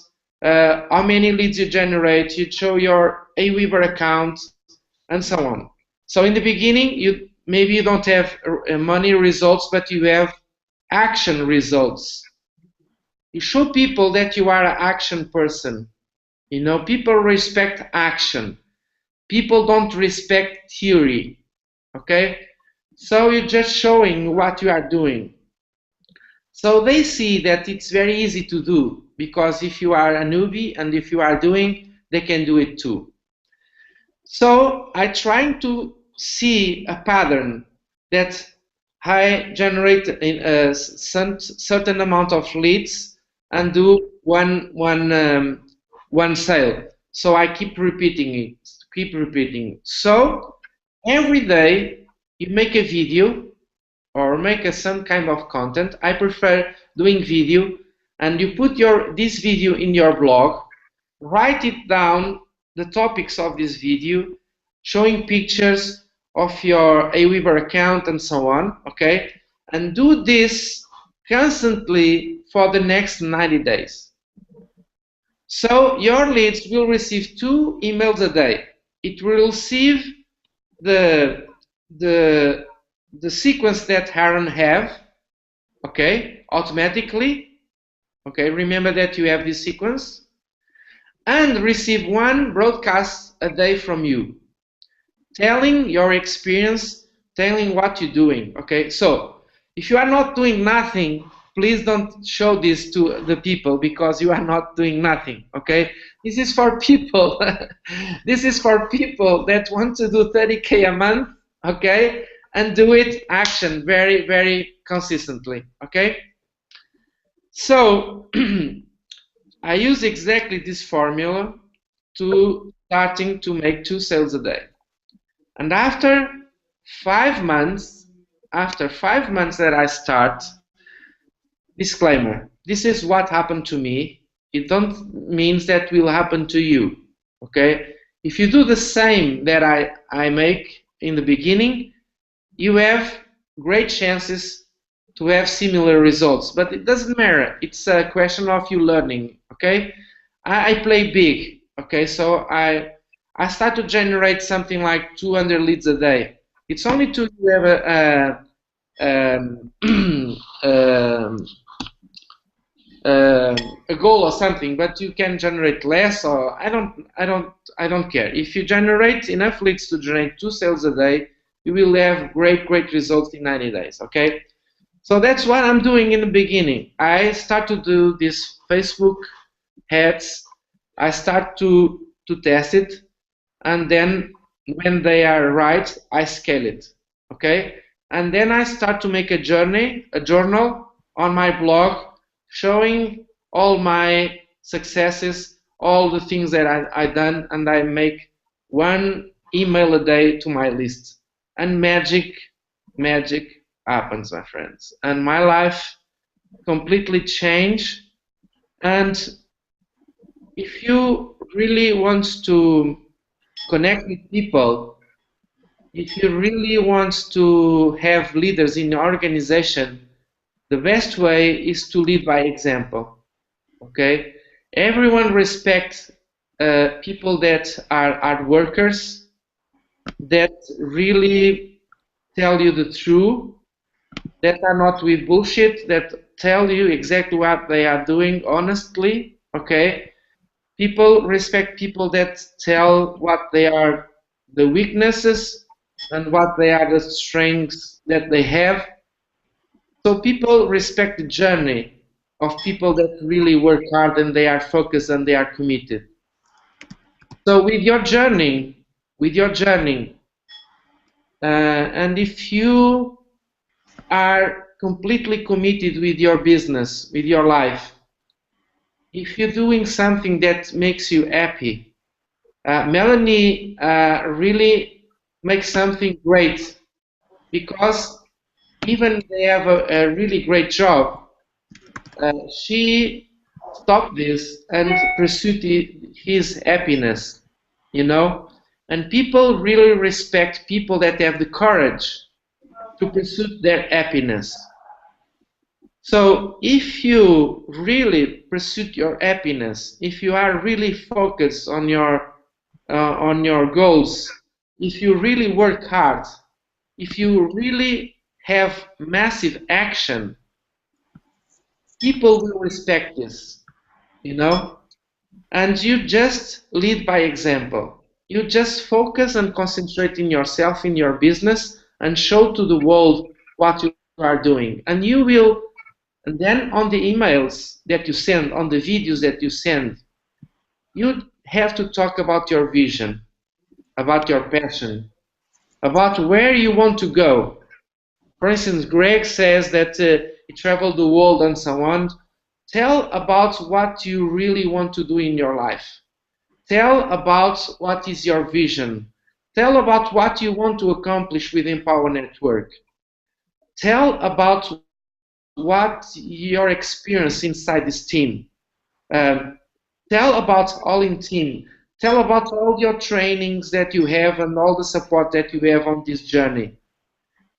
how many leads you generate, you show your Aweber account, and so on. So in the beginning, maybe you don't have money results, but you have action results. You show people that you are an action person. You know, people respect action. People don't respect theory. Okay? So you're just showing what you are doing. So they see that it's very easy to do, because if you are a newbie and if you are doing, they can do it too. So I'm trying to see a pattern that I generate a certain amount of leads and do one sale. So I keep repeating it. So every day you make a video or make some kind of content. I prefer doing video, and you put this video in your blog, write it down, the topics of this video, showing pictures of your Aweber account and so on, okay? And do this constantly for the next 90 days. So your leads will receive 2 emails a day. It will receive the sequence that Aaron have, okay, automatically. Okay, remember that you have this sequence, and receive 1 broadcast a day from you, telling your experience, telling what you're doing. Okay, so if you are not doing nothing, please don't show this to the people, because you are not doing nothing. Okay, this is for people. This is for people that want to do 30K a month. Okay, and do it action very, very consistently. Okay, so I use exactly this formula to starting to make 2 sales a day. And after 5 months that I start, disclaimer, this is what happened to me. It don't means that will happen to you. Okay? If you do the same that I make in the beginning, you have great chances to have similar results. But it doesn't matter. It's a question of you learning. Okay? I play big. Okay? So I start to generate something like 200 leads a day. It's only to have a goal or something, but you can generate less, or I don't care. If you generate enough leads to generate 2 sales a day, you will have great results in 90 days. Okay, so that's what I'm doing in the beginning. I start to do these Facebook ads. I start to test it, and then when they are right, I scale it. Okay, and then I start to make a journal on my blog, showing all my successes, all the things that I done, and I make 1 email a day to my list. And magic happens, my friends. And my life completely changed. And if you really want to connect with people, if you really want to have leaders in your organization, the best way is to lead by example. Okay? Everyone respects people that are workers, that really tell you the truth, that are not with bullshit, that tell you exactly what they are doing honestly, okay? People respect people that tell what they are the weaknesses and what they are the strengths that they have. So people respect the journey of people that really work hard and they are focused and they are committed. So with your journey, and if you are completely committed with your business, with your life, if you're doing something that makes you happy, Melanie really makes something great, because even they have a really great job, she stopped this and pursued his happiness, you know. And people really respect people that have the courage to pursue their happiness. So if you really pursue your happiness, if you are really focused on your goals, if you really work hard, if you really have massive action, people will respect this, you know. And you just lead by example. You just focus and concentrate in yourself, in your business, and show to the world what you are doing. And you will, and then on the emails that you send, on the videos that you send, you have to talk about your vision, about your passion, about where you want to go. For instance, Greg says that he traveled the world and so on. Tell about what you really want to do in your life. Tell about what is your vision. Tell about what you want to accomplish with Empower Network. Tell about what your experience inside this team. Tell about All in Team. Tell about all your trainings that you have and all the support that you have on this journey.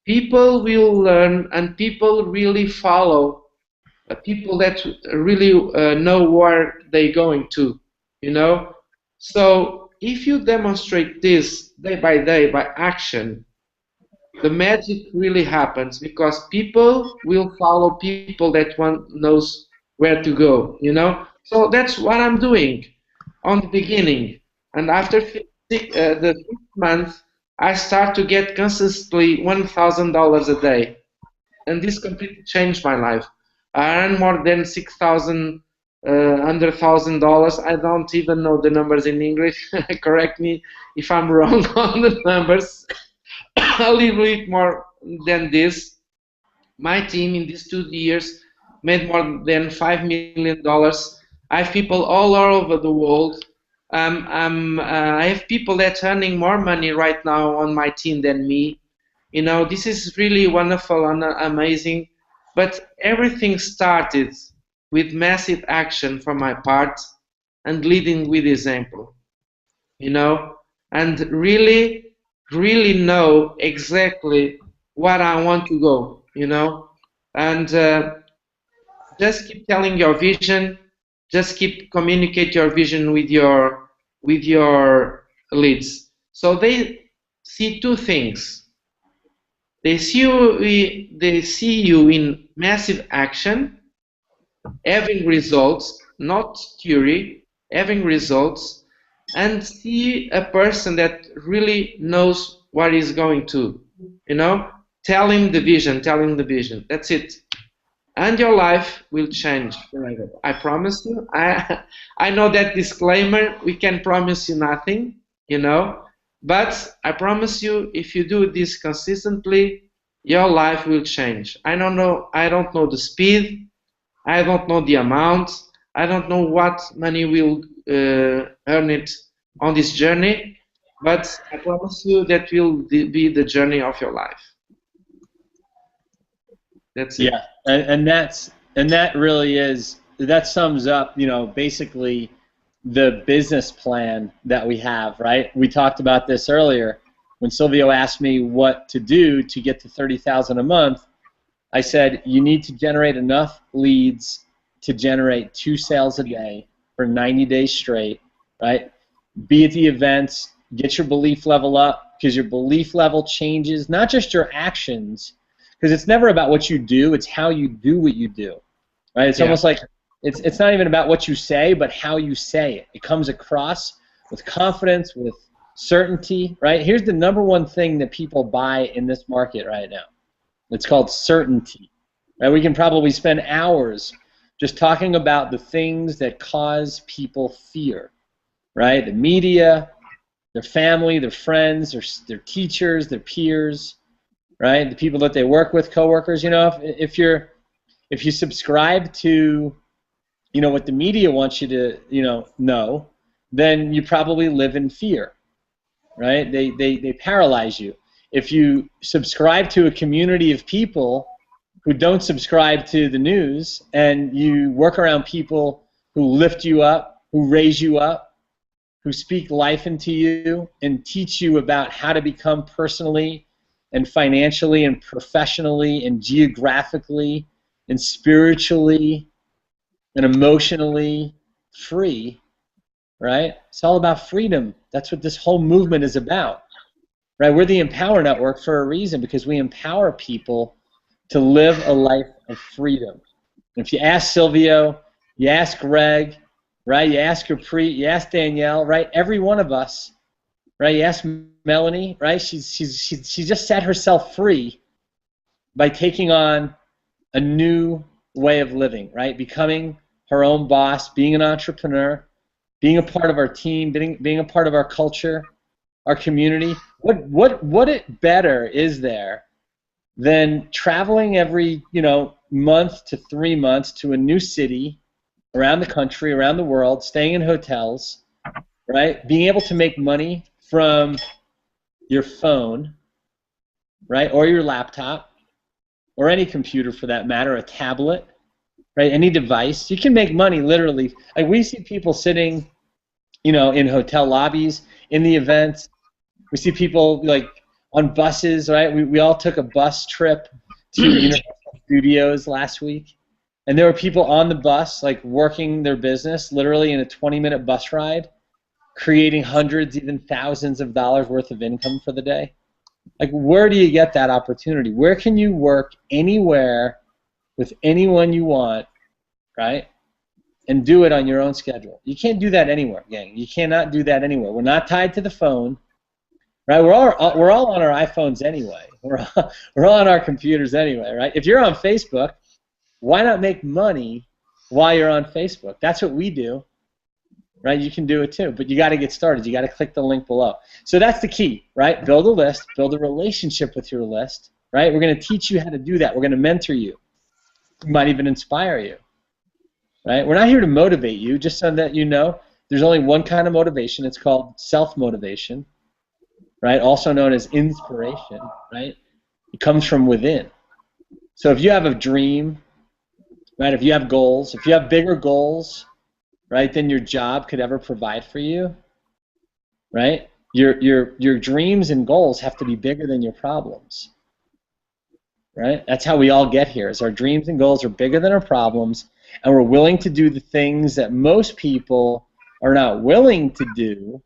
People will learn and people really follow people that really know where they're going to, you know. So if you demonstrate this day by action, the magic really happens, because people will follow people that one knows where to go, you know. So that's what I'm doing on the beginning, and after the 5th month, I start to get consistently $1,000 a day, and this completely changed my life. I earn more than $6,000, $100,000. I don't even know the numbers in English. Correct me if I'm wrong on the numbers. A little bit more than this. My team in these 2 years made more than $5 million. I have people all over the world. I have people that's earning more money right now on my team than me. You know, this is really wonderful and amazing. But everything started with massive action from my part and leading with example, you know, and really know exactly what I want to go, you know, and just keep telling your vision, just keep communicate your vision with your leads. So they see two things. They see you in massive action, having results, not theory, having results, and see a person that really knows what he's going to, you know. Tell him the vision, that's it. And your life will change forever. I promise you. I know that disclaimer, we can promise you nothing, you know. But I promise you, if you do this consistently, your life will change. I don't know the speed, I don't know the amount, I don't know what money will earn it on this journey, but I promise you that will be the journey of your life. That's it. Yeah, and that really is, that sums up, you know, basically the business plan that we have, right? We talked about this earlier. When Silvio asked me what to do to get to $30,000 a month, I said you need to generate enough leads to generate 2 sales a day for 90 days straight, right? Be at the events, get your belief level up, because your belief level changes not just your actions, because it's never about what you do, it's how you do what you do, right? It's almost like it's not even about what you say, but how you say it. It comes across with confidence, with certainty, right? Here's the number one thing that people buy in this market right now. It's called certainty. Right? We can probably spend hours just talking about the things that cause people fear, right? The media, their family, their friends, their teachers, their peers, right? The people that they work with, coworkers. You know, if you subscribe to, you know, what the media wants you to, you know, then you probably live in fear, right? They paralyze you. If you subscribe to a community of people who don't subscribe to the news, and you work around people who lift you up, who raise you up, who speak life into you and teach you about how to become personally and financially and professionally and geographically and spiritually and emotionally free, right? It's all about freedom. That's what this whole movement is about, right? We're the Empower Network for a reason, because we empower people to live a life of freedom. And if you ask Silvio, you ask Greg, right? You ask Capri, you ask Danielle, right? Every one of us, right? You ask Melanie, right? She just set herself free by taking on a new way of living, right? Becoming her own boss, being an entrepreneur, being a part of our team, being a part of our culture, our community. What better is there than traveling every, you know, month to 3 months to a new city around the country, around the world, staying in hotels, right? Being able to make money from your phone, right, or your laptop, or any computer for that matter, a tablet, right, any device. You can make money literally. Like, we see people sitting, you know, in hotel lobbies, in the events. We see people like on buses, right? We all took a bus trip to Universal Studios last week, and there were people on the bus, like, working their business, literally in a 20-minute bus ride, creating hundreds, even thousands of dollars worth of income for the day. Like, where do you get that opportunity? Where can you work anywhere with anyone you want, right? And do it on your own schedule. You can't do that anywhere, gang. You cannot do that anywhere. We're not tied to the phone. Right, we're all on our iPhones anyway. We're all on our computers anyway, right? If you're on Facebook, why not make money while you're on Facebook? That's what we do, right? You can do it too, but you got to get started. You got to click the link below. So that's the key, right? Build a list, build a relationship with your list, right? We're going to teach you how to do that. We're going to mentor you. We might even inspire you, right? We're not here to motivate you, just so that you know. There's only one kind of motivation. It's called self-motivation. Right, also known as inspiration, right? It comes from within. So if you have a dream, right, if you have goals, if you have bigger goals, right, than your job could ever provide for you, right? Your dreams and goals have to be bigger than your problems, right? That's how we all get here, is our dreams and goals are bigger than our problems, and we're willing to do the things that most people are not willing to do,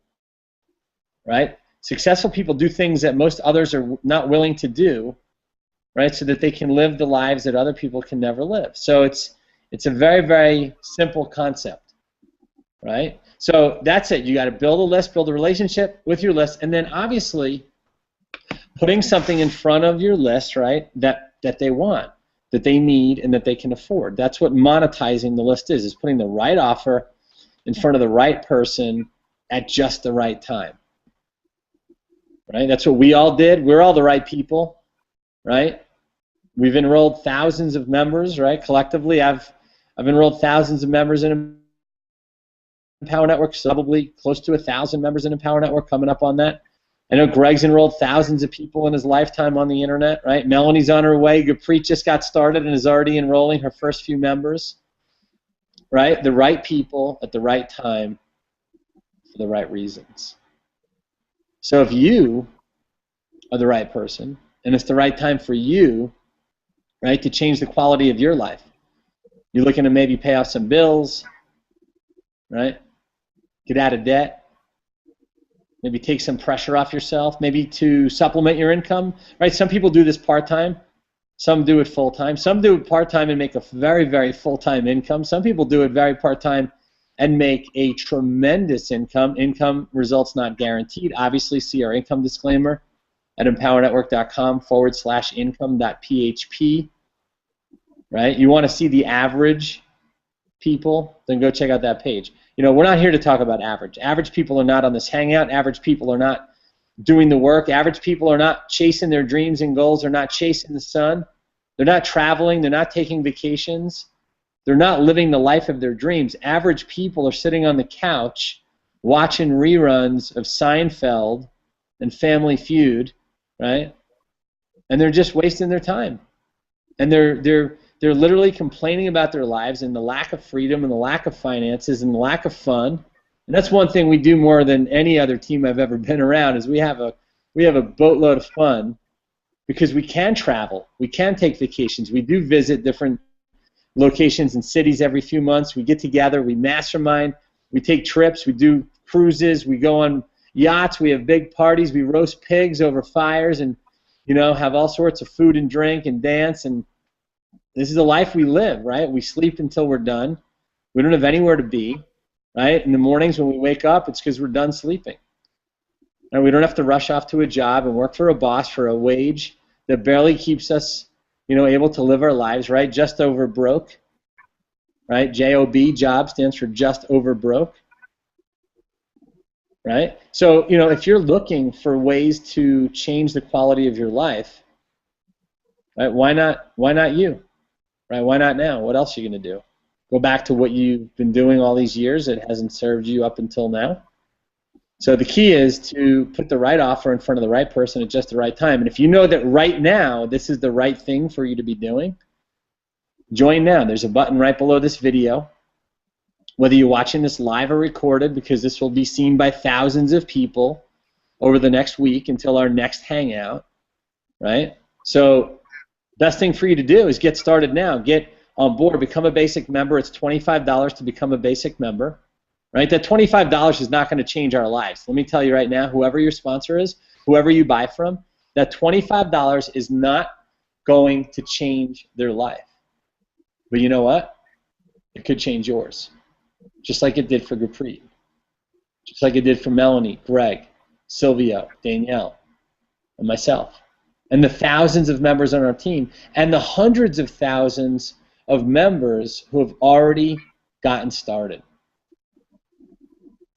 right? Successful people do things that most others are not willing to do, right, so that they can live the lives that other people can never live. So it's a very, very simple concept, right? So that's it. You got to build a list, build a relationship with your list, and then obviously putting something in front of your list, right, that they want, that they need, and that they can afford. That's what monetizing the list is putting the right offer in front of the right person at just the right time. Right? That's what we all did. We're all the right people, right? We've enrolled thousands of members, right? Collectively, I've enrolled thousands of members in Empower Network, probably close to 1,000 members in Empower Network, coming up on that. I know Greg's enrolled thousands of people in his lifetime on the internet, right? Melanie's on her way. Gurpreet just got started and is already enrolling her first few members, right? The right people at the right time for the right reasons. So if you are the right person, and it's the right time for you, right, to change the quality of your life, you're looking to maybe pay off some bills, right? get out of debt, maybe take some pressure off yourself, maybe to supplement your income, right? Some people do this part-time. Some do it full-time. Some do it part-time and make a very, very full-time income. Some people do it very part-time and make a tremendous income. Income results not guaranteed. Obviously, see our income disclaimer at empowernetwork.com/income.php, right? You want to see the average people, then go check out that page. You know, we're not here to talk about average. Average people are not on this hangout. Average people are not doing the work. Average people are not chasing their dreams and goals. They're not chasing the sun. They're not traveling. They're not taking vacations. They're not living the life of their dreams. Average people are sitting on the couch watching reruns of Seinfeld and Family Feud, right? And they're just wasting their time. And they're literally complaining about their lives and the lack of freedom and the lack of finances and the lack of fun. And that's one thing we do more than any other team I've ever been around is we have a boatload of fun because we can travel. We can take vacations. We do visit different locations and cities every few months. We get together. We mastermind. We take trips. We do cruises. We go on yachts. We have big parties. We roast pigs over fires and, you know, have all sorts of food and drink and dance. And this is the life we live, right? We sleep until we're done. We don't have anywhere to be, right? In the mornings when we wake up, it's because we're done sleeping. And we don't have to rush off to a job and work for a boss for a wage that barely keeps us, you know, able to live our lives, right? Just over broke, right? J-O-B, job, stands for just over broke, right? So, you know, if you're looking for ways to change the quality of your life, right, why not you, right? Why not now? What else are you going to do? Go back to what you've been doing all these years that hasn't served you up until now? So the key is to put the right offer in front of the right person at just the right time. And if you know that right now this is the right thing for you to be doing, join now. There's a button right below this video. Whether you're watching this live or recorded, because this will be seen by thousands of people over the next week until our next hangout, right? So best thing for you to do is get started now. Get on board. Become a basic member. It's $25 to become a basic member. Right? That $25 is not going to change our lives. Let me tell you right now, whoever your sponsor is, whoever you buy from, that $25 is not going to change their life. But you know what? It could change yours. Just like it did for Gurpreet. Just like it did for Melanie, Greg, Silvio, Danielle, and myself. And the thousands of members on our team, and the hundreds of thousands of members who have already gotten started.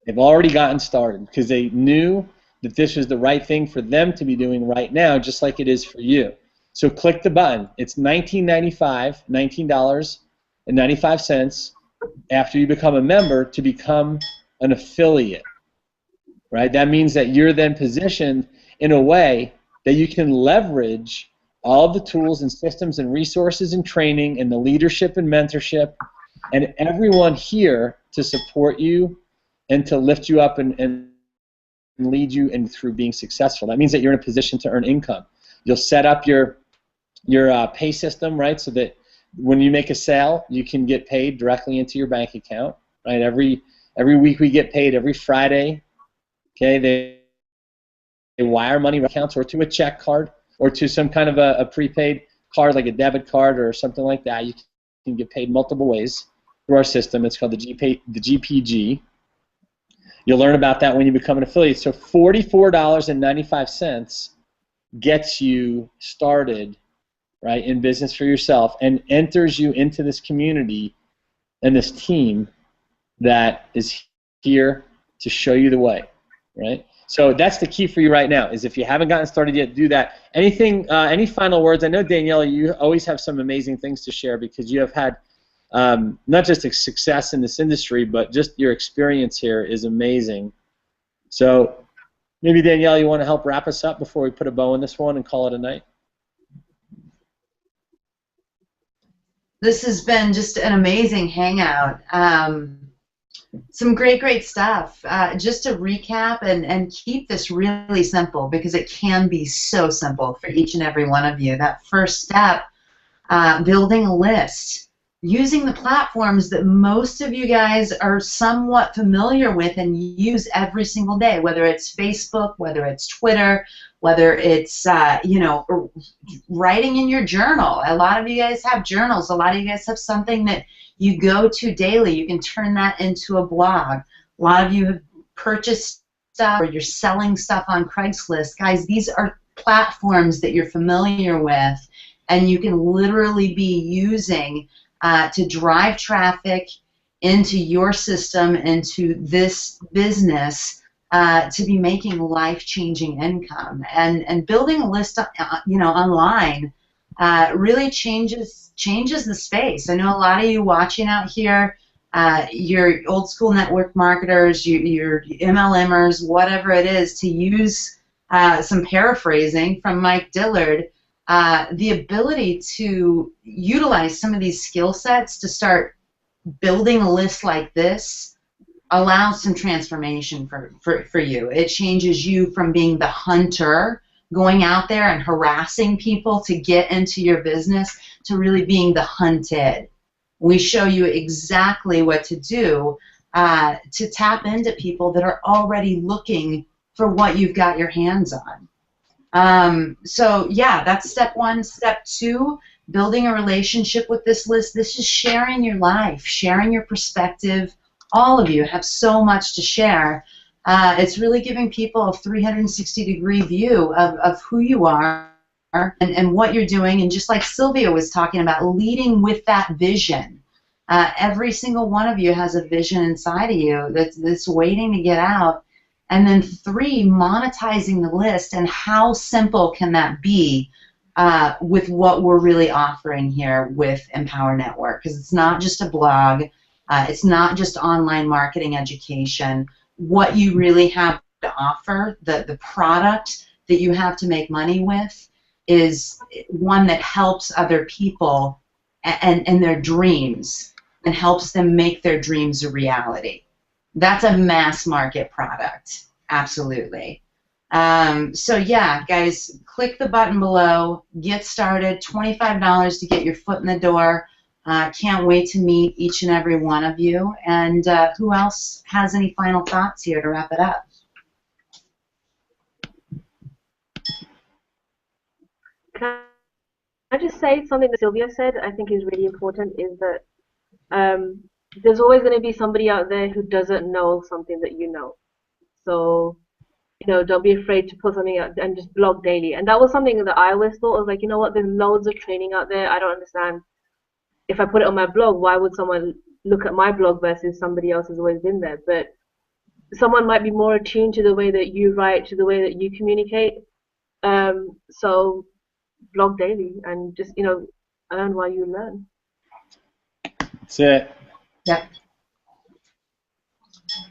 They've already gotten started because they knew that this was the right thing for them to be doing right now, just like it is for you. So click the button. It's $19.95 after you become a member to become an affiliate. Right? That means that you're then positioned in a way that you can leverage all the tools and systems and resources and training and the leadership and mentorship and everyone here to support you and to lift you up and lead you in through being successful. That means that you're in a position to earn income. You'll set up your pay system, right, so that when you make a sale, you can get paid directly into your bank account. Right? Every week we get paid every Friday. Okay, they wire money accounts or to a check card or to some kind of a prepaid card like a debit card or something like that. You can get paid multiple ways through our system. It's called the GPG. You'll learn about that when you become an affiliate. So $44.95 gets you started, right, in business for yourself and enters you into this community and this team that is here to show you the way, right? So that's the key for you right now, is if you haven't gotten started yet, do that. Anything, any final words? I know, Daniela, you always have some amazing things to share because you have had not just a success in this industry, but just your experience here is amazing. So maybe, Danielle, you want to help wrap us up before we put a bow on this one and call it a night? This has been just an amazing hangout. Some great stuff. Just to recap and keep this really simple because it can be so simple for each and every one of you. That first step, building a list. using the platforms that most of you guys are somewhat familiar with and use every single day, whether it's Facebook, whether it's Twitter, whether it's you know, writing in your journal. A lot of you guys have journals. A lot of you guys have something that you go to daily. You can turn that into a blog. A lot of you have purchased stuff or you're selling stuff on Craigslist. Guys, these are platforms that you're familiar with and you can literally be using to drive traffic into your system, into this business, to be making life-changing income. And building a list, you know, online really changes the space. I know a lot of you watching out here, your old school network marketers, your MLMers, whatever it is, to use some paraphrasing from Mike Dillard, the ability to utilize some of these skill sets to start building a list like this allows some transformation for you. It changes you from being the hunter, going out there and harassing people to get into your business, to really being the hunted. We show you exactly what to do to tap into people that are already looking for what you've got your hands on. So yeah, that's step one. Step two, building a relationship with this list. This is sharing your life, sharing your perspective. All of you have so much to share. It's really giving people a 360-degree view of who you are and what you're doing. And just like Sylvia was talking about, leading with that vision. Every single one of you has a vision inside of you that's waiting to get out. And then three, monetizing the list, and how simple can that be with what we're really offering here with Empower Network? Because it's not just a blog, it's not just online marketing education. What you really have to offer, the product that you have to make money with, is one that helps other people and their dreams, and helps them make their dreams a reality. That's a mass market product, absolutely. So yeah, guys, click the button below, get started, $25 to get your foot in the door. Can't wait to meet each and every one of you. And who else has any final thoughts here to wrap it up? Can I just say something that Sylvia said I think is really important, is that there's always going to be somebody out there who doesn't know something that you know. So, you know, don't be afraid to put something out and just blog daily. And that was something that I always thought, was like, you know what, there's loads of training out there. I don't understand. If I put it on my blog, why would someone look at my blog versus somebody else who's always been there? But someone might be more attuned to the way that you write, to the way that you communicate. So blog daily and just, you know, learn while you learn. That's it. Yep.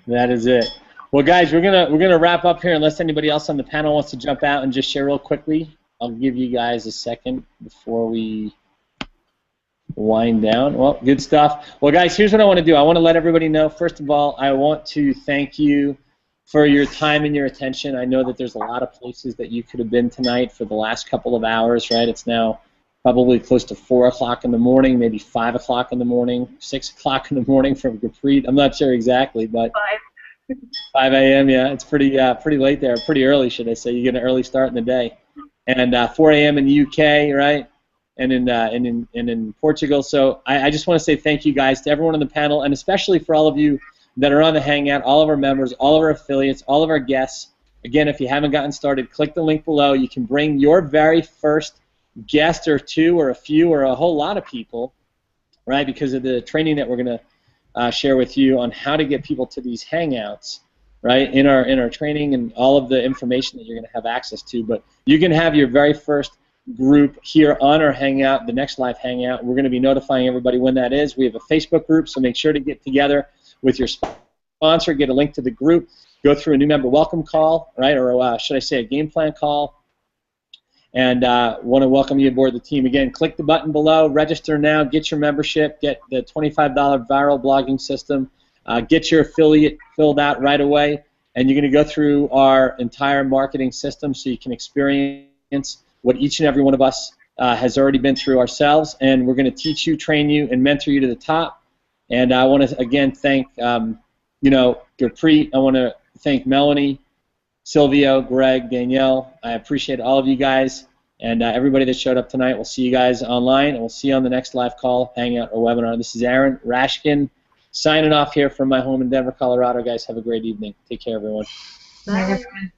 That is it. Well, guys, we're gonna wrap up here unless anybody else on the panel wants to jump out and just share real quickly. I'll give you guys a second before we wind down. Well, good stuff. Well, guys, here's what I want to do. I want to let everybody know, first of all, I want to thank you for your time and your attention. I know that there's a lot of places that you could have been tonight for the last couple of hours, right? It's now probably close to 4 o'clock in the morning, maybe 5 o'clock in the morning, 6 o'clock in the morning from Gurpreet. I'm not sure exactly, but 5 a.m., yeah, it's pretty late there, pretty early, should I say. You get an early start in the day. And 4 a.m. in the UK, right? And in Portugal. So I just want to say thank you guys to everyone on the panel, and especially for all of you that are on the Hangout, all of our members, all of our affiliates, all of our guests. Again, if you haven't gotten started, click the link below. You can bring your very first guest or two or a few or a whole lot of people, right, because of the training that we're going to share with you on how to get people to these Hangouts, right, in our training, and all of the information that you're going to have access to. But you can have your very first group here on our Hangout, the next live Hangout. We're going to be notifying everybody when that is. We have a Facebook group, so make sure to get together with your sponsor, get a link to the group, go through a new member welcome call, right, or should I say a game plan call, and want to welcome you aboard the team. Again, click the button below, register now, get your membership, get the $25 viral blogging system, get your affiliate filled out right away, and you're going to go through our entire marketing system so you can experience what each and every one of us has already been through ourselves, and we're going to teach you, train you, and mentor you to the top. And I want to again thank Gurpreet. I want to thank Melanie, Silvio, Greg, Danielle. I appreciate all of you guys and everybody that showed up tonight. We'll see you guys online, and we'll see you on the next live call, hangout, or webinar. This is Aaron Rashkin signing off here from my home in Denver, Colorado. Guys, have a great evening. Take care, everyone. Bye, everyone.